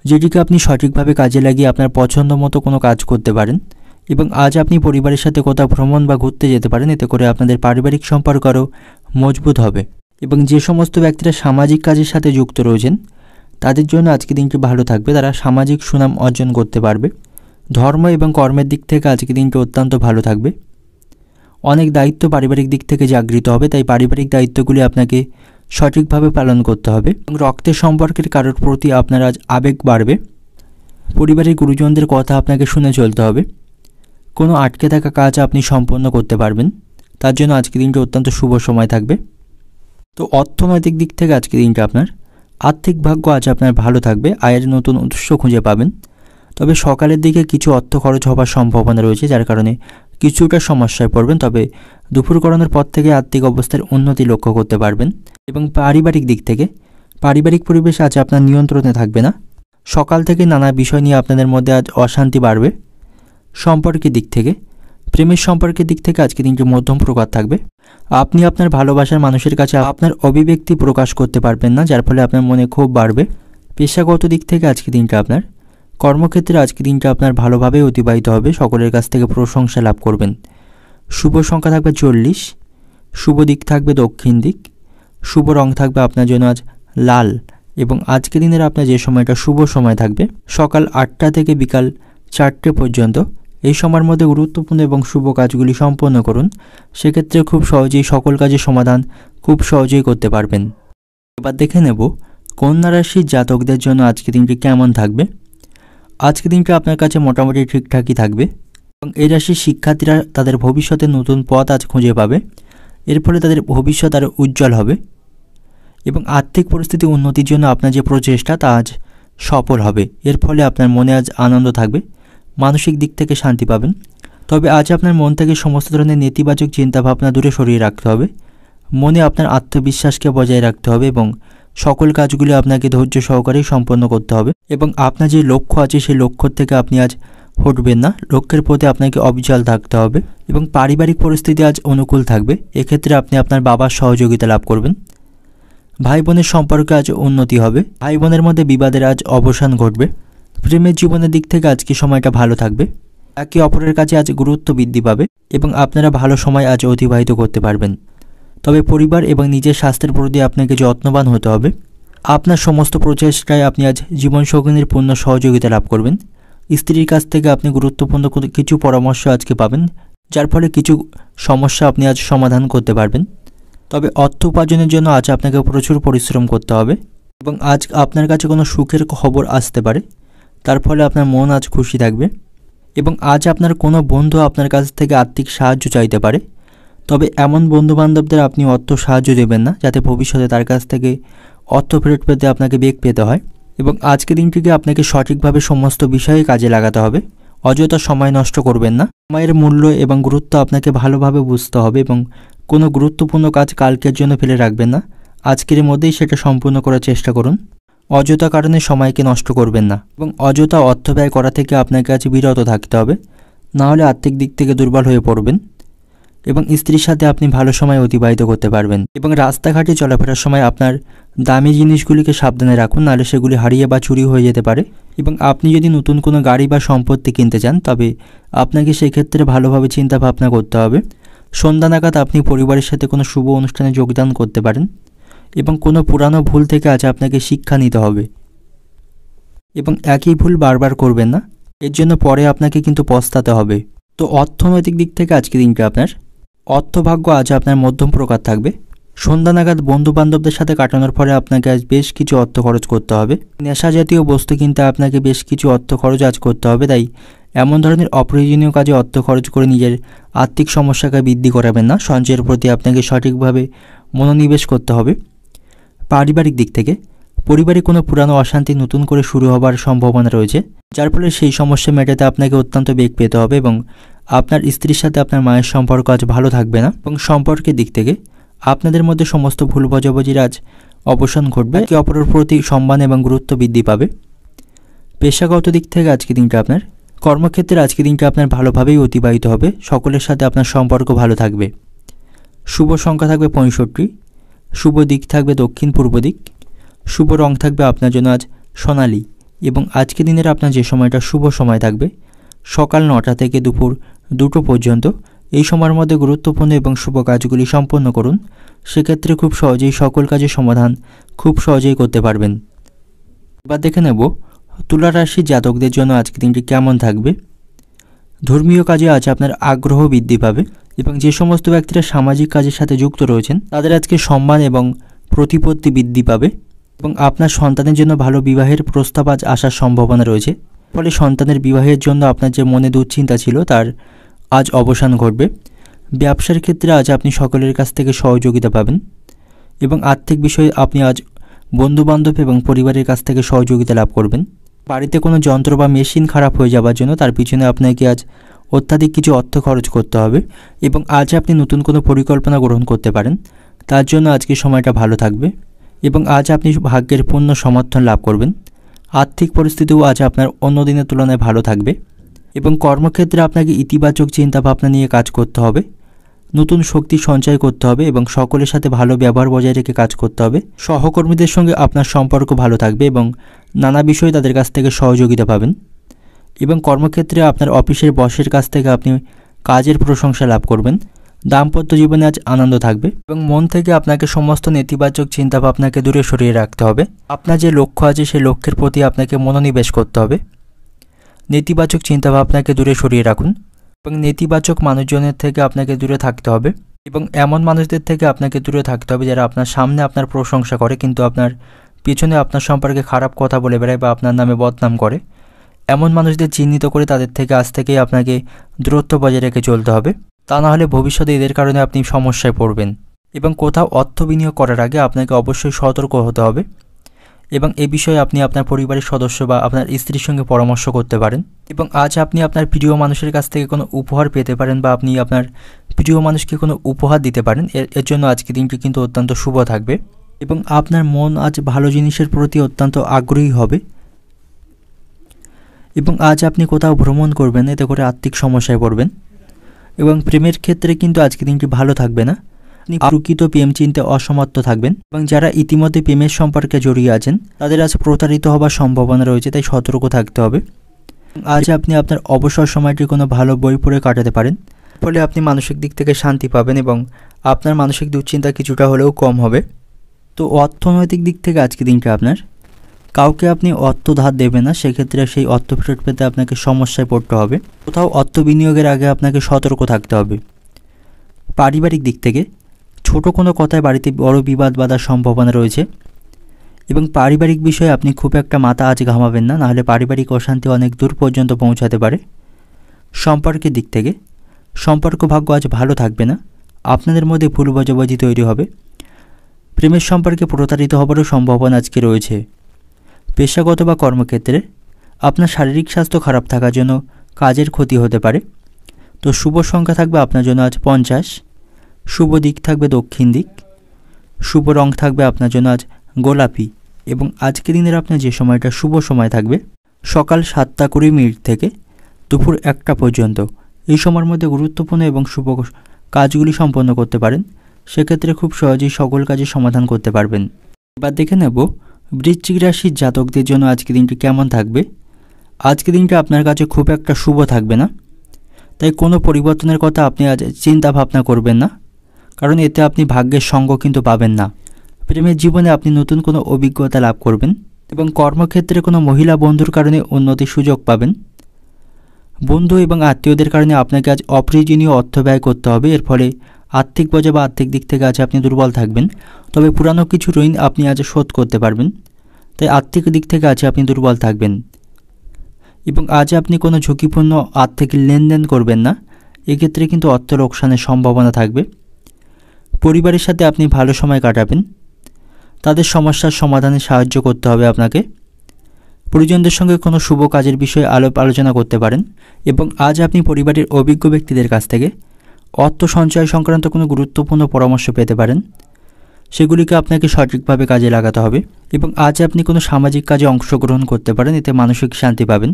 যেটিকে আপনি সঠিকভাবে কাজে লাগিয়ে আপনার পছন্দ মতো কোনো কাজ করতে পারেন এবং আজ আপনি পরিবারের সাথে কোথাও ভ্রমণ বা ঘুরতে যেতে পারেন, এতে করে আপনাদের পারিবারিক সম্পর্ক আরও মজবুত হবে। এবং যে সমস্ত ব্যক্তিরা সামাজিক কাজের সাথে যুক্ত রয়েছেন তাদের জন্য আজকে দিনটি ভালো থাকবে, তারা সামাজিক সুনাম অর্জন করতে পারবে। ধর্ম এবং কর্মের দিক থেকে আজকে দিনটি অত্যন্ত ভালো থাকবে। অনেক দায়িত্ব পারিবারিক দিক থেকে জাগৃত হবে, তাই পারিবারিক দায়িত্বগুলি আপনাকে সঠিকভাবে পালন করতে হবে। এবং রক্তের সম্পর্কের কারোর প্রতি আপনার আজ আবেগ বাড়বে। পরিবারের গুরুজনদের কথা আপনাকে শুনে চলতে হবে। কোনো আটকে থাকা কাজ আপনি সম্পন্ন করতে পারবেন, তার জন্য আজকে দিনটি অত্যন্ত শুভ সময় থাকবে। তো অর্থনৈতিক দিক থেকে আজকে দিনটা আপনার আর্থিক ভাগ্য আজ আপনার ভালো থাকবে, আয়ের নতুন উৎস খুঁজে পাবেন। তবে সকালের দিকে কিছু অর্থ খরচ হওয়ার সম্ভাবনা রয়েছে, যার কারণে কিছুটা সমস্যায় পড়বেন। তবে দুপুর গড়ানোর পর থেকে আর্থিক অবস্থার উন্নতি লক্ষ্য করতে পারবেন। এবং পারিবারিক দিক থেকে পারিবারিক পরিবেশ আজ আপনার নিয়ন্ত্রণে থাকবে না। সকাল থেকে নানা বিষয় নিয়ে আপনাদের মধ্যে আজ অশান্তি বাড়বে। সম্পর্কের দিক থেকে প্রেমের সম্পর্কের দিক থেকে আজকে দিনটি মধ্যম প্রকার থাকবে। আপনি আপনার ভালোবাসার মানুষের কাছে আপনার অভিব্যক্তি প্রকাশ করতে পারবেন না, যার ফলে আপনার মনে ক্ষোভ বাড়বে। পেশাগত দিক থেকে আজকে দিনটা আপনার কর্মক্ষেত্রে আজকে দিনটা আপনার ভালোভাবে অতিবাহিত হবে, সকলের কাছ থেকে প্রশংসা লাভ করবেন। শুভ সংখ্যা থাকবে 40, শুভ দিক থাকবে দক্ষিণ দিক, শুভ রং থাকবে আপনার জন্য আজ লাল। এবং আজকে দিনের আপনার যে সময়টা শুভ সময় থাকবে সকাল 8টা থেকে বিকাল 4টে পর্যন্ত, এই সময়ের মধ্যে গুরুত্বপূর্ণ এবং শুভ কাজগুলি সম্পন্ন করুন। সেক্ষেত্রে খুব সহজেই সকল কাজের সমাধান খুব সহজেই করতে পারবেন। এবার দেখে নেব কন্যা রাশির জাতকদের জন্য আজকে দিনটি কেমন থাকবে। আজকে দিনটা আপনার কাছে মোটামুটি ঠিকঠাকই থাকবে এবং এই রাশির শিক্ষার্থীরা তাদের ভবিষ্যতে নতুন পথ আজ খুঁজে পাবে। এর ফলে তাদের ভবিষ্যৎ আরও উজ্জ্বল হবে এবং আর্থিক পরিস্থিতি উন্নতির জন্য আপনার যে প্রচেষ্টা তা আজ সফল হবে। এর ফলে আপনার মনে আজ আনন্দ থাকবে, মানসিক দিক থেকে শান্তি পাবেন। তবে আজ আপনার মন থেকে সমস্ত ধরনের নেতিবাচক চিন্তাভাবনা দূরে সরিয়ে রাখতে হবে। মনে আপনার আত্মবিশ্বাসকে বজায় রাখতে হবে এবং সকল কাজগুলি আপনাকে ধৈর্য সহকারেই সম্পন্ন করতে হবে। এবং আপনার যে লক্ষ্য আছে সেই লক্ষ্য থেকে আপনি আজ হটবেন না, লক্ষ্যের প্রতি আপনাকে অবিচল থাকতে হবে। এবং পারিবারিক পরিস্থিতি আজ অনুকূল থাকবে, এক্ষেত্রে আপনি আপনার বাবার সহযোগিতা লাভ করবেন। ভাই বোনের সম্পর্কে আজ উন্নতি হবে, ভাই বোনের মধ্যে বিবাদের আজ অবসান ঘটবে। প্রেমের জীবনের দিক থেকে আজকে সময়টা ভালো থাকবে, একে অপরের কাছে আজ গুরুত্ব বৃদ্ধি পাবে এবং আপনারা ভালো সময় আজ অতিবাহিত করতে পারবেন। তবে পরিবার এবং নিজের স্বাস্থ্যের প্রতি আপনাকে যত্নবান হতে হবে। আপনার সমস্ত প্রচেষ্টায় আপনি আজ জীবনসঙ্গিনীর পূর্ণ সহযোগিতা লাভ করবেন। স্ত্রীর কাছ থেকে আপনি গুরুত্বপূর্ণ কিছু পরামর্শ আজকে পাবেন, যার ফলে কিছু সমস্যা আপনি আজ সমাধান করতে পারবেন। তবে অর্থ উপার্জনের জন্য আজ আপনাকে প্রচুর পরিশ্রম করতে হবে এবং আজ আপনার কাছে কোনো সুখের খবর আসতে পারে, তার ফলে আপনার মন আজ খুশি থাকবে। এবং আজ আপনার কোনো বন্ধু আপনার কাছ থেকে আর্থিক সাহায্য চাইতে পারে, তবে এমন বন্ধুবান্ধবদের আপনি অর্থ সাহায্য দেবেন না যাতে ভবিষ্যতে তার কাছ থেকে অর্থ ফেরত পেতে আপনাকে বেগ পেতে হয়। এবং আজকে দিনটিকে আপনাকে সঠিকভাবে সমস্ত বিষয়ে কাজে লাগাতে হবে, অযথা সময় নষ্ট করবেন না। সময়ের মূল্য এবং গুরুত্ব আপনাকে ভালোভাবে বুঝতে হবে এবং কোনো গুরুত্বপূর্ণ কাজ কালকের জন্য ফেলে রাখবেন না, আজকের মধ্যেই সেটা সম্পূর্ণ করার চেষ্টা করুন। অযথা কারণে সময়কে নষ্ট করবেন না এবং অযথা অর্থ ব্যয় করা থেকে আপনাকে আজ বিরত থাকতে হবে, নাহলে আর্থিক দিক থেকে দুর্বল হয়ে পড়বেন। এবং স্ত্রীর সাথে আপনি ভালো সময় অতিবাহিত করতে পারবেন। এবং রাস্তাঘাটে চলাফেরার সময় আপনার দামি জিনিসগুলিকে সাবধানে রাখুন, নাহলে সেগুলি হারিয়ে বা চুরি হয়ে যেতে পারে। এবং আপনি যদি নতুন কোনো গাড়ি বা সম্পত্তি কিনতে চান তবে আপনাকে সেক্ষেত্রে ভালোভাবে চিন্তা ভাবনা করতে হবে। সন্ধ্যা নাগাদ আপনি পরিবারের সাথে কোনো শুভ অনুষ্ঠানে যোগদান করতে পারেন এবং কোনো পুরানো ভুল থেকে আজ আপনাকে শিক্ষা নিতে হবে এবং একই ভুল বারবার করবেন না, এর জন্য পরে আপনাকে কিন্তু পস্তাতে হবে। তো অর্থনৈতিক দিক থেকে আজকে দিনটা আপনার অর্থভাগ্য আজ আপনার মধ্যম প্রকার থাকবে। সন্ধ্যা নাগাদ বন্ধু বান্ধবদের সাথে কাটানোর পরে আপনাকে আজ বেশ কিছু অর্থ খরচ করতে হবে। নেশা জাতীয় বস্তু কিনতে আপনাকে বেশ কিছু অর্থ খরচ আজ করতে হবে, তাই এমন ধরনের অপ্রয়োজনীয় কাজে অর্থ খরচ করে নিজের আর্থিক সমস্যাকে বৃদ্ধি করাবেন না। সঞ্চয়ের প্রতি আপনাকে সঠিকভাবে মনোনিবেশ করতে হবে। পারিবারিক দিক থেকে পরিবারে কোনো পুরানো অশান্তি নতুন করে শুরু হবার সম্ভাবনা রয়েছে, যার ফলে সেই সমস্যা মেটাতে আপনাকে অত্যন্ত বেগ পেতে হবে এবং আপনার স্ত্রীর সাথে আপনার মায়ের সম্পর্ক আজ ভালো থাকবে না। এবং সম্পর্কের দিক থেকে আপনাদের মধ্যে সমস্ত ভুল বোঝাবুঝির আজ অবসান ঘটবে, একে অপরের প্রতি সম্মান এবং গুরুত্ব বৃদ্ধি পাবে। পেশাগত দিক থেকে আজকে দিনটা আপনার কর্মক্ষেত্রে আজকে দিনটা আপনার ভালোভাবেই অতিবাহিত হবে, সকলের সাথে আপনার সম্পর্ক ভালো থাকবে। শুভ সংখ্যা থাকবে 65, শুভ দিক থাকবে দক্ষিণ পূর্ব দিক, শুভ রং থাকবে আপনার জন্য আজ সোনালি। এবং আজকে দিনের আপনার যে সময়টা শুভ সময় থাকবে সকাল 9টা থেকে দুপুর 2টো পর্যন্ত, এই সময়ের মধ্যে গুরুত্বপূর্ণ এবং শুভ কাজগুলি সম্পন্ন করুন। সেক্ষেত্রে খুব সহজেই সকল কাজের সমাধান খুব সহজেই করতে পারবেন। এবার দেখে নেব তুলা রাশির জাতকদের জন্য আজকে দিনটি কেমন থাকবে। ধর্মীয় কাজে আজ আপনার আগ্রহ বৃদ্ধি পাবে এবং যে সমস্ত ব্যক্তিরা সামাজিক কাজের সাথে যুক্ত রয়েছেন তাদের আজকে সম্মান এবং প্রতিপত্তি বৃদ্ধি পাবে এবং আপনার সন্তানের জন্য ভালো বিবাহের প্রস্তাব আজ আসার সম্ভাবনা রয়েছে। ফলে সন্তানের বিবাহের জন্য আপনার যে মনে দুশ্চিন্তা ছিল তার আজ অবসান ঘটবে। ব্যবসার ক্ষেত্রে আজ আপনি সকলের কাছ থেকে সহযোগিতা পাবেন এবং আর্থিক বিষয়ে আপনি আজ বন্ধুবান্ধব এবং পরিবারের কাছ থেকে সহযোগিতা লাভ করবেন। বাড়িতে কোনো যন্ত্র বা মেশিন খারাপ হয়ে যাওয়ার জন্য তার পিছনে আপনাকে আজ অত্যাধিক কিছু অর্থ খরচ করতে হবে এবং আজ আপনি নতুন কোনো পরিকল্পনা গ্রহণ করতে পারেন, তার জন্য আজকে সময়টা ভালো থাকবে এবং আজ আপনি ভাগ্যের পূর্ণ সমর্থন লাভ করবেন। আর্থিক পরিস্থিতিও আজ আপনার অন্য দিনের তুলনায় ভালো থাকবে এবং কর্মক্ষেত্রে আপনাকে ইতিবাচক চিন্তাভাবনা নিয়ে কাজ করতে হবে, নতুন শক্তি সঞ্চয় করতে হবে এবং সকলের সাথে ভালো ব্যবহার বজায় রেখে কাজ করতে হবে। সহকর্মীদের সঙ্গে আপনার সম্পর্ক ভালো থাকবে এবং নানা বিষয়ে তাদের কাছ থেকে সহযোগিতা পাবেন এবং কর্মক্ষেত্রে আপনার অফিসের বসের কাছ থেকে আপনি কাজের প্রশংসা লাভ করবেন। দাম্পত্য জীবনে আজ আনন্দ থাকবে এবং মন থেকে আপনাকে সমস্ত নেতিবাচক চিন্তাভাবনাকে দূরে সরিয়ে রাখতে হবে। আপনার যে লক্ষ্য আছে সেই লক্ষ্যের প্রতি আপনাকে মনোনিবেশ করতে হবে। নেতিবাচক চিন্তাভাবনাকে দূরে সরিয়ে রাখুন এবং নেতিবাচক মানুষজনের থেকে আপনাকে দূরে থাকতে হবে এবং এমন মানুষদের থেকে আপনাকে দূরে থাকতে হবে যারা আপনার সামনে আপনার প্রশংসা করে কিন্তু আপনার পিছনে আপনার সম্পর্কে খারাপ কথা বলে বেড়ায় বা আপনার নামে বদনাম করে। এমন মানুষদের চিহ্নিত করে তাদের থেকে আজ থেকেই আপনাকে দূরত্ব বজায় রেখে চলতে হবে, তা না হলে ভবিষ্যতে এদের কারণে আপনি সমস্যায় পড়বেন। এবং কোথাও অর্থ বিনিয়োগ করার আগে আপনাকে অবশ্যই সতর্ক হতে হবে এবং এ বিষয়ে আপনি আপনার পরিবারের সদস্য বা আপনার স্ত্রীর সঙ্গে পরামর্শ করতে পারেন। এবং আজ আপনি আপনার প্রিয় মানুষের কাছ থেকে কোনো উপহার পেতে পারেন বা আপনি আপনার প্রিয় মানুষকে কোনো উপহার দিতে পারেন। এর জন্য আজকে দিনটি কিন্তু অত্যন্ত শুভ থাকবে এবং আপনার মন আজ ভালো জিনিসের প্রতি অত্যন্ত আগ্রহী হবে এবং আজ আপনি কোথাও ভ্রমণ করবেন, এতে করে আর্থিক সমস্যায় পড়বেন। এবং প্রেমের ক্ষেত্রে কিন্তু আজকে দিনটি ভালো থাকবে না, আপনি প্রকৃত প্রেম চিনতে অসমর্থ থাকবেন এবং যারা ইতিমধ্যে প্রেমের সম্পর্কে জড়িয়ে আছেন তাদের আজ প্রতারিত হওয়ার সম্ভাবনা রয়েছে, তাই সতর্ক থাকতে হবে। আজ আপনি আপনার অবসর সময়টি কোনো ভালো বই পড়ে কাটাতে পারেন, ফলে আপনি মানসিক দিক থেকে শান্তি পাবেন এবং আপনার মানসিক দুশ্চিন্তা কিছুটা হলেও কম হবে। তো অর্থনৈতিক দিক থেকে আজকে দিনটা আপনার কাউকে আপনি অর্থ ধার দেবেন না, সেক্ষেত্রে সেই অর্থ ফেরত পেতে আপনাকে সমস্যায় পড়তে হবে। কোথাও অর্থ বিনিয়োগের আগে আপনাকে সতর্ক থাকতে হবে। পারিবারিক দিক থেকে ছোট কোনো কথায় বাড়িতে বড় বিবাদ বাঁধার সম্ভাবনা রয়েছে এবং পারিবারিক বিষয়ে আপনি খুব একটা মাথা আজ ঘামাবেন না, নাহলে পারিবারিক অশান্তি অনেক দূর পর্যন্ত পৌঁছাতে পারে। সম্পর্কের দিক থেকে সম্পর্ক ভাগ্য আজ ভালো থাকবে না, আপনাদের মধ্যে ভুল বোঝাবুঝি তৈরি হবে। প্রেমের সম্পর্কে প্রতারিত হবারও সম্ভাবনা আজকে রয়েছে। পেশাগত বা কর্মক্ষেত্রে আপনার শারীরিক স্বাস্থ্য খারাপ থাকার জন্য কাজের ক্ষতি হতে পারে। তো শুভ সংখ্যা থাকবে আপনার জন্য আজ 50, শুভ দিক থাকবে দক্ষিণ দিক, শুভ রং থাকবে আপনার জন্য আজ গোলাপি এবং আজকের দিনের আপনার যে সময়টা শুভ সময় থাকবে সকাল 7:20 থেকে দুপুর 1টা পর্যন্ত। এই সময়ের মধ্যে গুরুত্বপূর্ণ এবং শুভ কাজগুলি সম্পন্ন করতে পারেন, সেক্ষেত্রে খুব সহজেই সকল কাজের সমাধান করতে পারবেন। এবার দেখে নেব বৃশ্চিক রাশির জাতকদের জন্য আজকে দিনটি কেমন থাকবে। আজকে দিনটা আপনার কাছে খুব একটা শুভ থাকবে না, তাই কোনো পরিবর্তনের কথা আপনি আজ চিন্তা ভাবনা করবেন না, কারণ এতে আপনি ভাগ্যের সঙ্গ কিন্তু পাবেন না। প্রেমের জীবনে আপনি নতুন কোনো অভিজ্ঞতা লাভ করবেন এবং কর্মক্ষেত্রে কোনো মহিলা বন্ধুর কারণে উন্নতির সুযোগ পাবেন। বন্ধু এবং আত্মীয়দের কারণে আপনাকে আজ অপ্রয়োজনীয় অর্থ ব্যয় করতে হবে, এর ফলে আর্থিক বোঝা বা আর্থিক দিক থেকে আজ আপনি দুর্বল থাকবেন। তবে পুরানো কিছু ঋণ আপনি আজ শোধ করতে পারবেন, তাই আর্থিক দিক থেকে আজ আপনি দুর্বল থাকবেন এবং আজ আপনি কোনো ঝুঁকিপূর্ণ আর্থিক লেনদেন করবেন না, এক্ষেত্রে কিন্তু অর্থ লোকসানের সম্ভাবনা থাকবে। পরিবারের সাথে আপনি ভালো সময় কাটাবেন, তাদের সমস্যার সমাধানে সাহায্য করতে হবে আপনাকে। পরিজনদের সঙ্গে কোনো শুভ কাজের বিষয়ে আলোচনা করতে পারেন এবং আজ আপনি পরিবারের অভিজ্ঞ ব্যক্তিদের কাছ থেকে অর্থ সঞ্চয় সংক্রান্ত কোনো গুরুত্বপূর্ণ পরামর্শ পেতে পারেন, সেগুলিকে আপনাকে সঠিকভাবে কাজে লাগাতে হবে এবং আজ আপনি কোনো সামাজিক কাজে অংশগ্রহণ করতে পারেন, এতে মানসিক শান্তি পাবেন।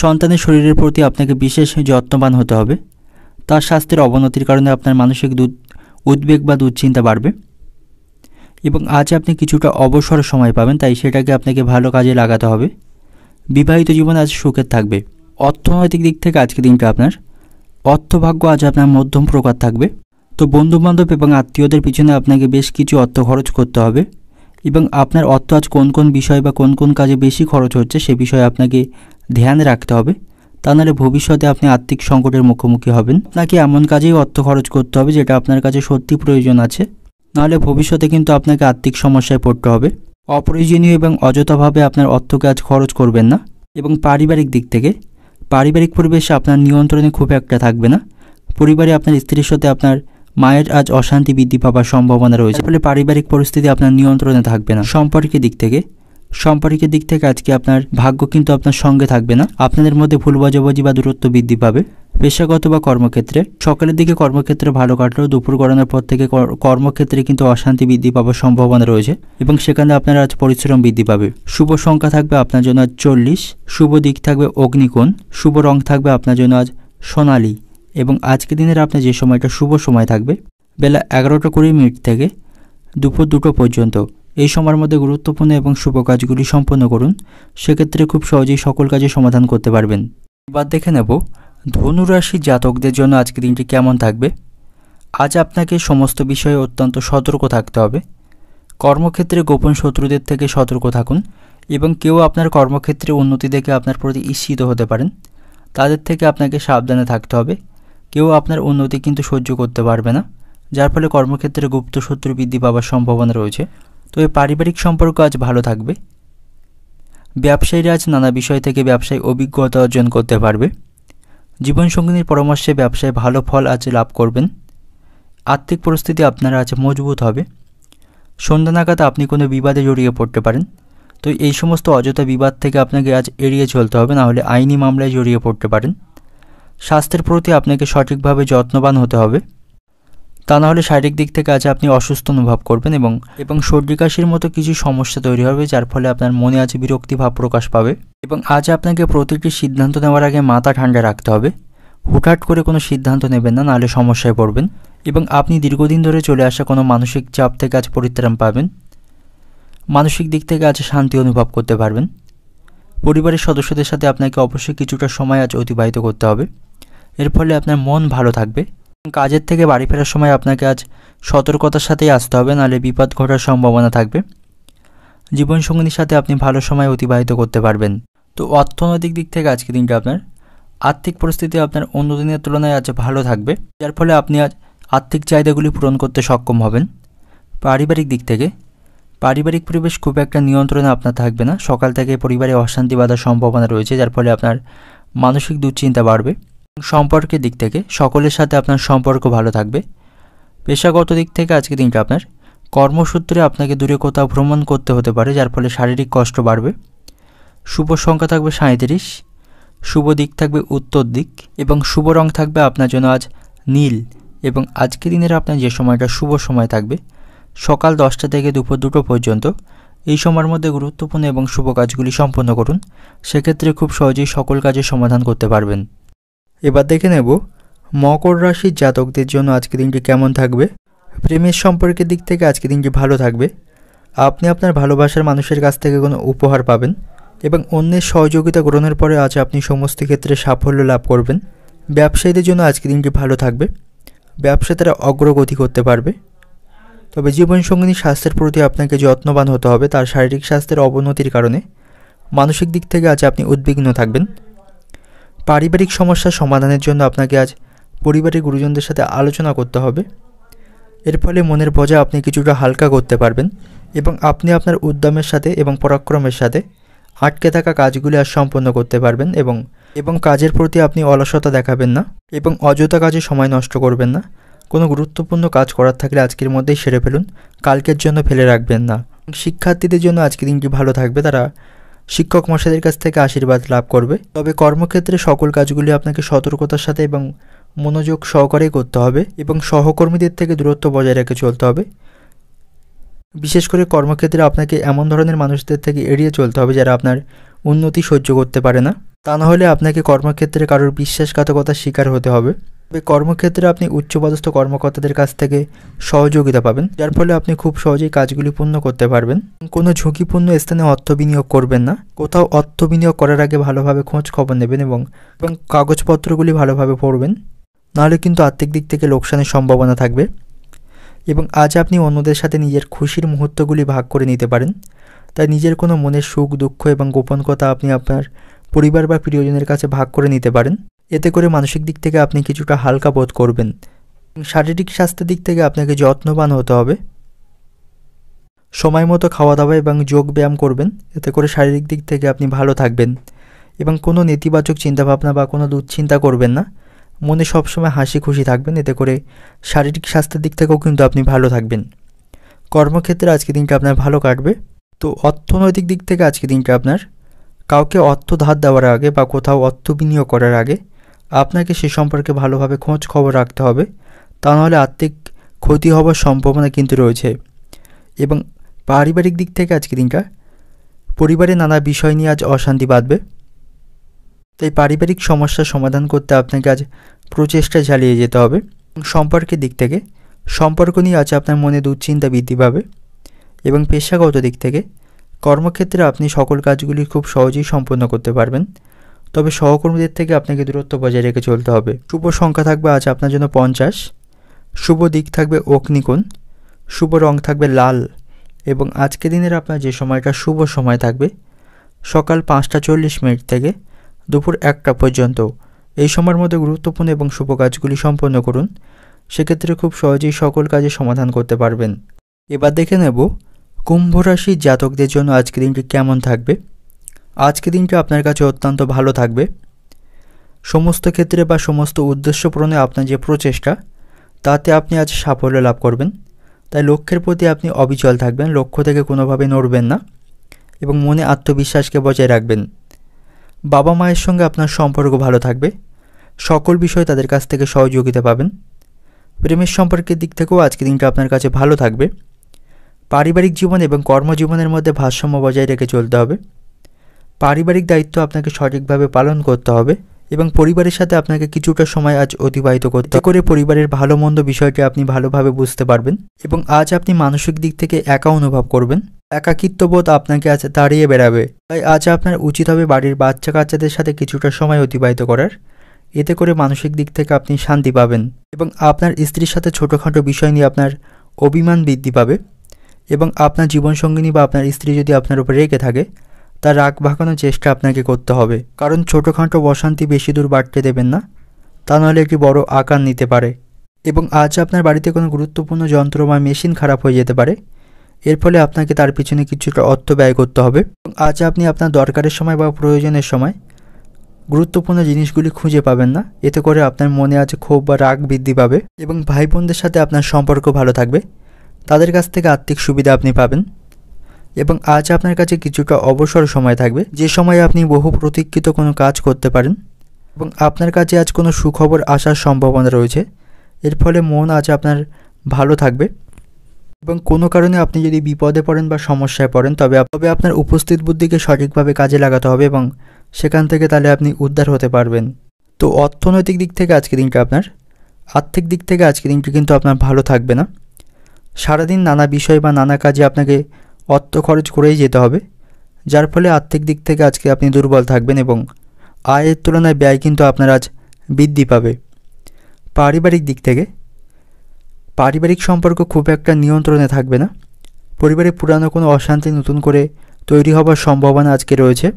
সন্তানের শরীরের প্রতি আপনাকে বিশেষ যত্নবান হতে হবে, তার স্বাস্থ্যের অবনতির কারণে আপনার মানসিক উদ্বেগ বা দুশ্চিন্তা বাড়বে এবং আজ আপনি কিছুটা অবসর সময় পাবেন, তাই সেটাকে আপনাকে ভালো কাজে লাগাতে হবে। বিবাহিত জীবন আজ সুখের থাকবে। অর্থনৈতিক দিক থেকে আজকে দিনটা আপনার অর্থভাগ্য আজ আপনার মধ্যম প্রকার থাকবে, তো বন্ধুবান্ধব এবং আত্মীয়দের পিছনে আপনাকে বেশ কিছু অর্থ খরচ করতে হবে এবং আপনার অর্থ আজ কোন কোন বিষয় বা কোন কোন কাজে বেশি খরচ হচ্ছে সে বিষয়ে আপনাকে ধ্যান রাখতে হবে। তা নাহলে ভবিষ্যতে আপনি আর্থিক সংকটের মুখোমুখি হবেন। আপনাকে এমন কাজেই অর্থ খরচ করতে হবে যেটা আপনার কাছে সত্যি প্রয়োজন আছে, নাহলে ভবিষ্যতে কিন্তু আপনাকে আর্থিক সমস্যায় পড়তে হবে। অপ্রয়োজনীয় এবং অযথাভাবে আপনার অর্থকে আজ খরচ করবেন না। এবং পারিবারিক দিক থেকে পারিবারিক পরিবেশে আপনার নিয়ন্ত্রণে খুব একটা থাকবে না। পরিবারে আপনার স্ত্রীর সাথে আপনার মায়ের আজ অশান্তি বৃদ্ধি পাওয়ার সম্ভাবনা রয়েছে, ফলে পারিবারিক পরিস্থিতি আপনার নিয়ন্ত্রণে থাকবে না। সম্পর্কের দিক থেকে আজকে আপনার ভাগ্য কিন্তু আপনার সঙ্গে থাকবে না। আপনাদের মধ্যে ভুল বোঝাবুঝি বা দূরত্ব বৃদ্ধি পাবে। পেশাগত বা কর্মক্ষেত্রে সকালের দিকে কর্মক্ষেত্রে ভালো কাটলেও দুপুর গড়ানোর পর থেকে কর্মক্ষেত্রে কিন্তু অশান্তি বৃদ্ধি পাওয়ার সম্ভাবনা রয়েছে এবং সেখানে আপনার আজ পরিশ্রম বৃদ্ধি পাবে। শুভ সংখ্যা থাকবে আপনার জন্য আজ 40, শুভ দিক থাকবে অগ্নিকোণ, শুভ রং থাকবে আপনার জন্য আজ সোনালী। এবং আজকে দিনের আপনার যে সময়টা শুভ সময় থাকবে বেলা 11টা 20 মিনিট থেকে দুপুর 2টো পর্যন্ত। এই সময়ের মধ্যে গুরুত্বপূর্ণ এবং শুভ কাজগুলি সম্পন্ন করুন, সেক্ষেত্রে খুব সহজেই সকল কাজে সমাধান করতে পারবেন। এবার দেখে নেব ধনু রাশির জাতকদের জন্য আজকে দিনটি কেমন থাকবে। আজ আপনাকে সমস্ত বিষয়ে অত্যন্ত সতর্ক থাকতে হবে। কর্মক্ষেত্রে গোপন শত্রুদের থেকে সতর্ক থাকুন এবং কেউ আপনার কর্মক্ষেত্রে উন্নতি দেখে আপনার প্রতি ঈর্ষিত হতে পারেন, তাদের থেকে আপনাকে সাবধানে থাকতে হবে। কেউ আপনার উন্নতি কিন্তু সহ্য করতে পারবে না, যার ফলে কর্মক্ষেত্রে গুপ্ত শত্রু বৃদ্ধি পাওয়ার সম্ভাবনা রয়েছে। তো এই পারিবারিক সম্পর্ক আজ ভালো থাকবে। ব্যবসায়ীরা আজ নানা বিষয় থেকে ব্যবসায় অভিজ্ঞতা অর্জন করতে পারবে। জীবনসঙ্গিনীর পরামর্শে ব্যবসায় ভালো ফল আজ লাভ করবেন। আর্থিক পরিস্থিতি আপনার আজ মজবুত হবে। সন্ধ্যা নাগাদ আপনি কোনো বিবাদে জড়িয়ে পড়তে পারেন, তো এই সমস্ত অযথা বিবাদ থেকে আপনাকে আজ এড়িয়ে চলতে হবে, নাহলে আইনি মামলায় জড়িয়ে পড়তে পারেন। স্বাস্থ্যের প্রতি আপনাকে সঠিকভাবে যত্নবান হতে হবে, তা নাহলে শারীরিক দিক থেকে আজ আপনি অসুস্থ অনুভব করবেন এবং সর্দি কাশির মতো কিছু সমস্যা তৈরি হবে, যার ফলে আপনার মনে আজ বিরক্তি ভাব প্রকাশ পাবে। এবং আজ আপনাকে প্রতিটি সিদ্ধান্ত নেওয়ার আগে মাথা ঠান্ডা রাখতে হবে। হুটহাট করে কোনো সিদ্ধান্ত নেবেন না, নাহলে সমস্যায় পড়বেন। এবং আপনি দীর্ঘদিন ধরে চলে আসা কোনো মানসিক চাপ থেকে আজ পরিত্রাণ পাবেন। মানসিক দিক থেকে আজ শান্তি অনুভব করতে পারবেন। পরিবারের সদস্যদের সাথে আপনাকে অবশ্যই কিছুটা সময় আজ অতিবাহিত করতে হবে, এর ফলে আপনার মন ভালো থাকবে। কাজের থেকে বাড়ি ফেরার সময় আপনাকে আজ সতর্কতার সাথেই আসতে হবে, নাহলে বিপদ ঘটার সম্ভাবনা থাকবে। জীবনসঙ্গিনীর সাথে আপনি ভালো সময় অতিবাহিত করতে পারবেন। তো অর্থনৈতিক দিক থেকে আজকে দিনটা আপনার আর্থিক পরিস্থিতি আপনার অন্য দিনের তুলনায় আজ ভালো থাকবে, যার ফলে আপনি আজ আর্থিক চাহিদাগুলি পূরণ করতে সক্ষম হবেন। পারিবারিক দিক থেকে পারিবারিক পরিবেশ খুব একটা নিয়ন্ত্রণে আপনার থাকবে না। সকাল থেকে পরিবারে অশান্তি বাঁধার সম্ভাবনা রয়েছে, যার ফলে আপনার মানসিক দুশ্চিন্তা বাড়বে। সম্পর্কের দিক থেকে সকলের সাথে আপনার সম্পর্ক ভালো থাকবে। পেশাগত দিক থেকে আজকে দিনটা আপনার কর্মসূত্রে আপনাকে দূরে কোথাও ভ্রমণ করতে হতে পারে, যার ফলে শারীরিক কষ্ট বাড়বে। শুভ সংখ্যা থাকবে 37, শুভ দিক থাকবে উত্তর দিক এবং শুভ রং থাকবে আপনার জন্য আজ নীল। এবং আজকে দিনের আপনার যে সময়টা শুভ সময় থাকবে সকাল 10টা থেকে দুপুর 2টো পর্যন্ত। এই সময়ের মধ্যে গুরুত্বপূর্ণ এবং শুভ কাজগুলি সম্পন্ন করুন, সেক্ষেত্রে খুব সহজেই সকল কাজের সমাধান করতে পারবেন। এবার দেখে নেব মকর রাশির জাতকদের জন্য আজকে দিনটি কেমন থাকবে। প্রেমের সম্পর্কের দিক থেকে আজকে দিনটি ভালো থাকবে। আপনি আপনার ভালোবাসার মানুষের কাছ থেকে কোনো উপহার পাবেন এবং অন্যের সহযোগিতা গ্রহণের পরে আজ আপনি সমস্ত ক্ষেত্রে সাফল্য লাভ করবেন। ব্যবসায়ীদের জন্য আজকে দিনটি ভালো থাকবে। ব্যবসা তারা অগ্রগতি করতে পারবে। তবে জীবনসঙ্গিনীর স্বাস্থ্যের প্রতি আপনাকে যত্নবান হতে হবে। তার শারীরিক স্বাস্থ্যের অবনতির কারণে মানসিক দিক থেকে আজ আপনি উদ্বিগ্ন থাকবেন। পারিবারিক সমস্যার সমাধানের জন্য আপনাকে আজ পরিবারের গুরুজনদের সাথে আলোচনা করতে হবে। এর ফলে মনের বোঝা আপনি কিছুটা হালকা করতে পারবেন এবং আপনি আপনার উদ্যমের সাথে এবং পরাক্রমের সাথে আটকে থাকা কাজগুলি আজ সম্পন্ন করতে পারবেন এবং কাজের প্রতি আপনি অলসতা দেখাবেন না এবং অযথা কাজে সময় নষ্ট করবেন না। কোনো গুরুত্বপূর্ণ কাজ করার থাকলে আজকের মধ্যেই সেরে ফেলুন, কালকের জন্য ফেলে রাখবেন না। শিক্ষার্থীদের জন্য আজকে দিনটি ভালো থাকবে। তারা শিক্ষক মশাইদের কাছ থেকে আশীর্বাদ লাভ করবে। তবে কর্মক্ষেত্রে সকল কাজগুলি আপনাকে সতর্কতার সাথে এবং মনোযোগ সহকারে করতে হবে এবং সহকর্মীদের থেকে দূরত্ব বজায় রেখে চলতে হবে। বিশেষ করে কর্মক্ষেত্রে আপনাকে এমন ধরনের মানুষদের থেকে এড়িয়ে চলতে হবে যারা আপনার উন্নতি সহ্য করতে পারে না, তা না হলে আপনাকে কর্মক্ষেত্রে কারোর বিশ্বাসঘাতকতার শিকার হতে হবে। তবে কর্মক্ষেত্রে আপনি উচ্চপদস্থ কর্মকর্তাদের কাছ থেকে সহযোগিতা পাবেন, যার ফলে আপনি খুব সহজেই কাজগুলি পূর্ণ করতে পারবেন। কোনো ঝুঁকিপূর্ণ স্থানে অর্থ বিনিয়োগ করবেন না। কোথাও অর্থ বিনিয়োগ করার আগে ভালোভাবে খোঁজ খবর নেবেন এবং কাগজপত্রগুলি ভালোভাবে পড়বেন, নাহলে কিন্তু আর্থিক দিক থেকে লোকসানের সম্ভাবনা থাকবে। এবং আজ আপনি অন্যদের সাথে নিজের খুশির মুহূর্তগুলি ভাগ করে নিতে পারেন। তাই নিজের কোনো মনের সুখ, দুঃখ এবং গোপন কথা আপনি আপনার পরিবার বা প্রিয়জনের কাছে ভাগ করে নিতে পারেন। এতে করে মানসিক দিক থেকে আপনি কিছুটা হালকা বোধ করবেন। শারীরিক স্বাস্থ্যের দিক থেকে আপনাকে যত্নবান হতে হবে। সময় মতো খাওয়া দাওয়া এবং যোগ ব্যায়াম করবেন, এতে করে শারীরিক দিক থেকে আপনি ভালো থাকবেন। এবং কোনো নেতিবাচক চিন্তাভাবনা বা কোনো দুশ্চিন্তা করবেন না। মনে সবসময় হাসি খুশি থাকবেন, এতে করে শারীরিক স্বাস্থ্যের দিক থেকেও কিন্তু আপনি ভালো থাকবেন। কর্মক্ষেত্রে আজকে দিনটা আপনার ভালো কাটবে। তো অর্থনৈতিক দিক থেকে আজকে দিনটা আপনার কাউকে অর্থ ধার দেওয়ার আগে বা কোথাও অর্থ বিনিয়োগ করার আগে আপনাকে সে সম্পর্কে ভালোভাবে খোঁজ খবর রাখতে হবে, তা নাহলে আর্থিক ক্ষতি হওয়ার সম্ভাবনা কিন্তু রয়েছে। এবং পারিবারিক দিক থেকে আজকে দিনটা পরিবারে নানা বিষয় নিয়ে আজ অশান্তি বাঁধবে। তাই পারিবারিক সমস্যার সমাধান করতে আপনাকে আজ প্রচেষ্টা চালিয়ে যেতে হবে। সম্পর্কের দিক থেকে সম্পর্ক নিয়ে আজ আপনার মনে দুশ্চিন্তা বৃদ্ধি পাবে। এবং পেশাগত দিক থেকে কর্মক্ষেত্রে আপনি সকল কাজগুলি খুব সহজেই সম্পন্ন করতে পারবেন, তবে সহকর্মীদের থেকে আপনাকে দূরত্ব বজায় রেখে চলতে হবে। শুভ সংখ্যা থাকবে আজ আপনার জন্য 50, শুভ দিক থাকবে অগ্নিকোণ, শুভ রং থাকবে লাল। এবং আজকে দিনের আপনার যে সময়টা শুভ সময় থাকবে সকাল 5:40 থেকে দুপুর 1টা পর্যন্ত। এই সময়ের মধ্যে গুরুত্বপূর্ণ এবং শুভ কাজগুলি সম্পন্ন করুন, সেক্ষেত্রে খুব সহজেই সকল কাজে সমাধান করতে পারবেন। এবার দেখে নেব কুম্ভ রাশির জাতকদের জন্য আজকে দিনটি কেমন থাকবে। আজকে দিনটি আপনার কাছে অত্যন্ত ভালো থাকবে। সমস্ত ক্ষেত্রে বা সমস্ত উদ্দেশ্য পূরণে আপনার যে প্রচেষ্টা তাতে আপনি আজ সাফল্য লাভ করবেন। তাই লক্ষ্যের প্রতি আপনি অবিচল থাকবেন, লক্ষ্য থেকে কোনোভাবে নড়বেন না এবং মনে আত্মবিশ্বাসকে বজায় রাখবেন। বাবা মায়ের সঙ্গে আপনার সম্পর্ক ভালো থাকবে, সকল বিষয়ে তাদের কাছ থেকে সহযোগিতা পাবেন। প্রেমের সম্পর্কের দিক থেকেও আজকে দিনটা আপনার কাছে ভালো থাকবে। পারিবারিক জীবন এবং কর্মজীবনের মধ্যে ভারসাম্য বজায় রেখে চলতে হবে। পারিবারিক দায়িত্ব আপনাকে সঠিকভাবে পালন করতে হবে এবং পরিবারের সাথে আপনাকে কিছুটা সময় আজ অতিবাহিত করতে করে পরিবারের ভালো মন্দ বিষয়টি আপনি ভালোভাবে বুঝতে পারবেন। এবং আজ আপনি মানসিক দিক থেকে একা অনুভব করবেন, একাকিত্ববোধ আপনাকে আজ দাঁড়িয়ে বেড়াবে। তাই আজ আপনার উচিত হবে বাড়ির বাচ্চা কাচ্চাদের সাথে কিছুটা সময় অতিবাহিত করার, এতে করে মানসিক দিক থেকে আপনি শান্তি পাবেন। এবং আপনার স্ত্রীর সাথে ছোটোখাটো বিষয় নিয়ে আপনার অভিমান বৃদ্ধি পাবে। এবং আপনার জীবনসঙ্গিনী বা আপনার স্ত্রী যদি আপনার উপর রেগে থাকে তার রাগ ভাগানোর চেষ্টা আপনাকে করতে হবে, কারণ ছোটোখাটো অশান্তি বেশি দূর বাড়তে দেবেন না, তা নাহলে একটি বড় আকার নিতে পারে। এবং আজ আপনার বাড়িতে কোনো গুরুত্বপূর্ণ যন্ত্র বা মেশিন খারাপ হয়ে যেতে পারে, এর ফলে আপনাকে তার পিছনে কিছুটা অর্থ ব্যয় করতে হবে। এবং আজ আপনি আপনার দরকারের সময় বা প্রয়োজনের সময় গুরুত্বপূর্ণ জিনিসগুলি খুঁজে পাবেন না, এতে করে আপনার মনে আজ ক্ষোভ বা রাগ বৃদ্ধি পাবে। এবং ভাই বোনদের সাথে আপনার সম্পর্ক ভালো থাকবে, তাদের কাছ থেকে আর্থিক সুবিধা আপনি পাবেন। এবং আজ আপনার কাছে কিছুটা অবসর সময় থাকবে, যে সময়ে আপনি বহু প্রতীক্ষিত কোনো কাজ করতে পারেন। এবং আপনার কাছে আজ কোনো সুখবর আসার সম্ভাবনা রয়েছে, এর ফলে মন আজ আপনার ভালো থাকবে। এবং কোনো কারণে আপনি যদি বিপদে পড়েন বা সমস্যায় পড়েন তবে আপনার উপস্থিত বুদ্ধিকে সঠিকভাবে কাজে লাগাতে হবে এবং সেখান থেকে তাহলে আপনি উদ্ধার হতে পারবেন। তো অর্থনৈতিক দিক থেকে আজকে দিনটা আপনার, আর্থিক দিক থেকে আজকে দিনটি কিন্তু আপনার ভালো থাকবে না। সারাদিন নানা বিষয় বা নানা কাজে আপনাকে অর্থ খরচ করেই যেতে হবে, যার ফলে আর্থিক দিক থেকে আজকে আপনি দুর্বল থাকবেন এবং আয়ের তুলনায় ব্যয় কিন্তু আপনার আজ বৃদ্ধি পাবে। পারিবারিক দিক থেকে পারিবারিক সম্পর্ক খুব একটা নিয়ন্ত্রণে থাকবে না। পরিবারে পুরানো কোনো অশান্তি নতুন করে তৈরি হবার সম্ভাবনা আজকে রয়েছে।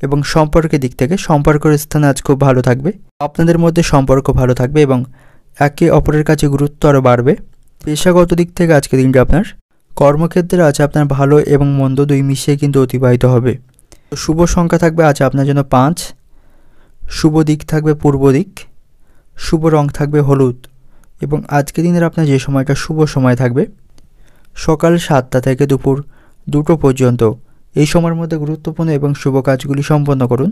এবং সম্পর্কের দিক থেকে সম্পর্কের স্থান আজ খুব ভালো থাকবে, আপনাদের মধ্যে সম্পর্ক ভালো থাকবে এবং একে অপরের কাছে গুরুত্ব আরও বাড়বে। পেশাগত দিক থেকে আজকে দিনটা আপনার কর্মক্ষেত্রে আজ আপনার ভালো এবং মন্দ দুই মিশিয়ে কিন্তু অতিবাহিত হবে। শুভ সংখ্যা থাকবে আজ আপনার জন্য 5, শুভ দিক থাকবে পূর্ব দিক, শুভ রং থাকবে হলুদ। এবং আজকে দিনের আপনার যে সময়টা শুভ সময় থাকবে সকাল 7টা থেকে দুপুর 2টো পর্যন্ত। এই সময়ের মধ্যে গুরুত্বপূর্ণ এবং শুভ কাজগুলি সম্পন্ন করুন,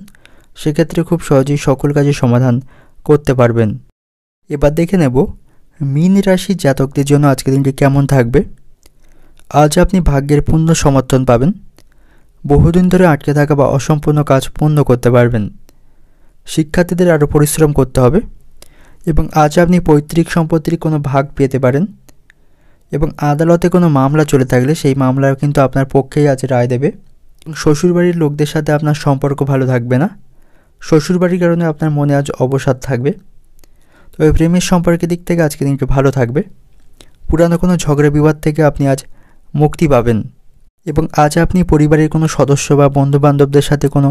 সেক্ষেত্রে খুব সহজেই সকল কাজের সমাধান করতে পারবেন। এবার দেখে নেব মীন রাশির জাতকদের জন্য আজকে দিনটি কেমন থাকবে। আজ আপনি ভাগ্যের পূর্ণ সমর্থন পাবেন, বহুদিন ধরে আটকে থাকা বা অসম্পূর্ণ কাজ পূর্ণ করতে পারবেন। শিক্ষার্থীদের আরও পরিশ্রম করতে হবে। এবং আজ আপনি পৈতৃক সম্পত্তির কোনো ভাগ পেতে পারেন। এবং আদালতে কোনো মামলা চলে থাকলে সেই মামলাও কিন্তু আপনার পক্ষেই আজ রায় দেবে। শ্বশুরবাড়ির লোকদের সাথে আপনার সম্পর্ক ভালো থাকবে না, শ্বশুরবাড়ির কারণে আপনার মনে আজ অবসাদ থাকবে। তবে প্রেমের সম্পর্কের দিক থেকে আজকের দিনটি ভালো থাকবে। পুরানো কোনো ঝগড়া বিবাদ থেকে আপনি আজ মুক্তি পাবেন এবং আজ আপনি পরিবারের কোনো সদস্য বা বন্ধুবান্ধবদের সাথে কোনো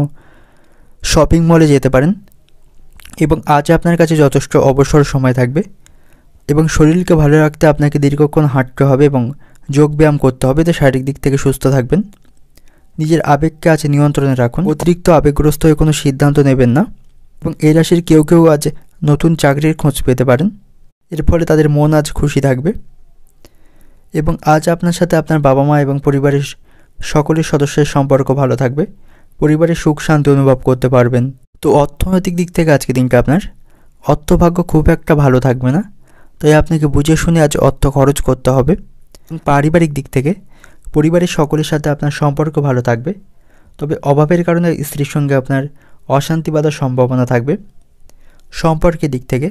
শপিং মলে যেতে পারেন এবং আজ আপনার কাছে যথেষ্ট অবসর সময় থাকবে এবং শরীরকে ভালো রাখতে আপনাকে দীর্ঘক্ষণ হাঁটতে হবে এবং যোগব্যায়াম করতে হবে, এতে শারীরিক দিক থেকে সুস্থ থাকবেন। নিজের আবেগকে আজ নিয়ন্ত্রণে রাখুন, অতিরিক্ত আবেগগ্রস্ত হয়ে কোনো সিদ্ধান্ত নেবেন না এবং এই রাশির কেউ কেউ আজ নতুন চাকরির খোঁজ পেতে পারেন, এর ফলে তাদের মন আজ খুশি থাকবে এবং আজ আপনার সাথে আপনার বাবা মা এবং পরিবারের সকলের সদস্যের সম্পর্ক ভালো থাকবে, পরিবারের সুখ শান্তি অনুভব করতে পারবেন। তো অর্থনৈতিক দিক থেকে আজকে দিনটা আপনার অর্থভাগ্য খুব একটা ভালো থাকবে না, তাই আপনাকে বুঝে শুনে আজ অর্থ খরচ করতে হবে। পারিবারিক দিক থেকে পরিবারের সকলের সাথে আপনার সম্পর্ক ভালো থাকবে, তবে অভাবের কারণে স্ত্রীর সঙ্গে আপনার অশান্তি বাঁধার সম্ভাবনা থাকবে। সম্পর্কের দিক থেকে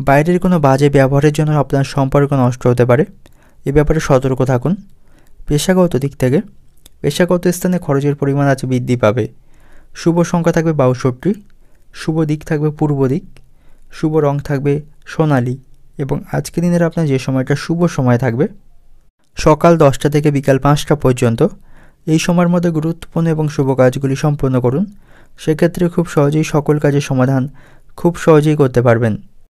বাইরের কোনো বাজে ব্যবহারের জন্য আপনার সম্পর্ক নষ্ট হতে পারে, এ ব্যাপারে সতর্ক থাকুন। পেশাগত দিক থেকে পেশাগত স্থানে খরচের পরিমাণ আজ বৃদ্ধি পাবে। শুভ সংখ্যা থাকবে ৬২, শুভ দিক থাকবে পূর্ব দিক, শুভ রং থাকবে সোনালি এবং আজকের দিনের আপনার যে সময়টা শুভ সময় থাকবে সকাল 10টা থেকে বিকাল 5টা পর্যন্ত। এই সময়ের মধ্যে গুরুত্বপূর্ণ এবং শুভ কাজগুলি সম্পন্ন করুন, সেক্ষেত্রে খুব সহজেই সকল কাজের সমাধান খুব সহজেই করতে পারবেন।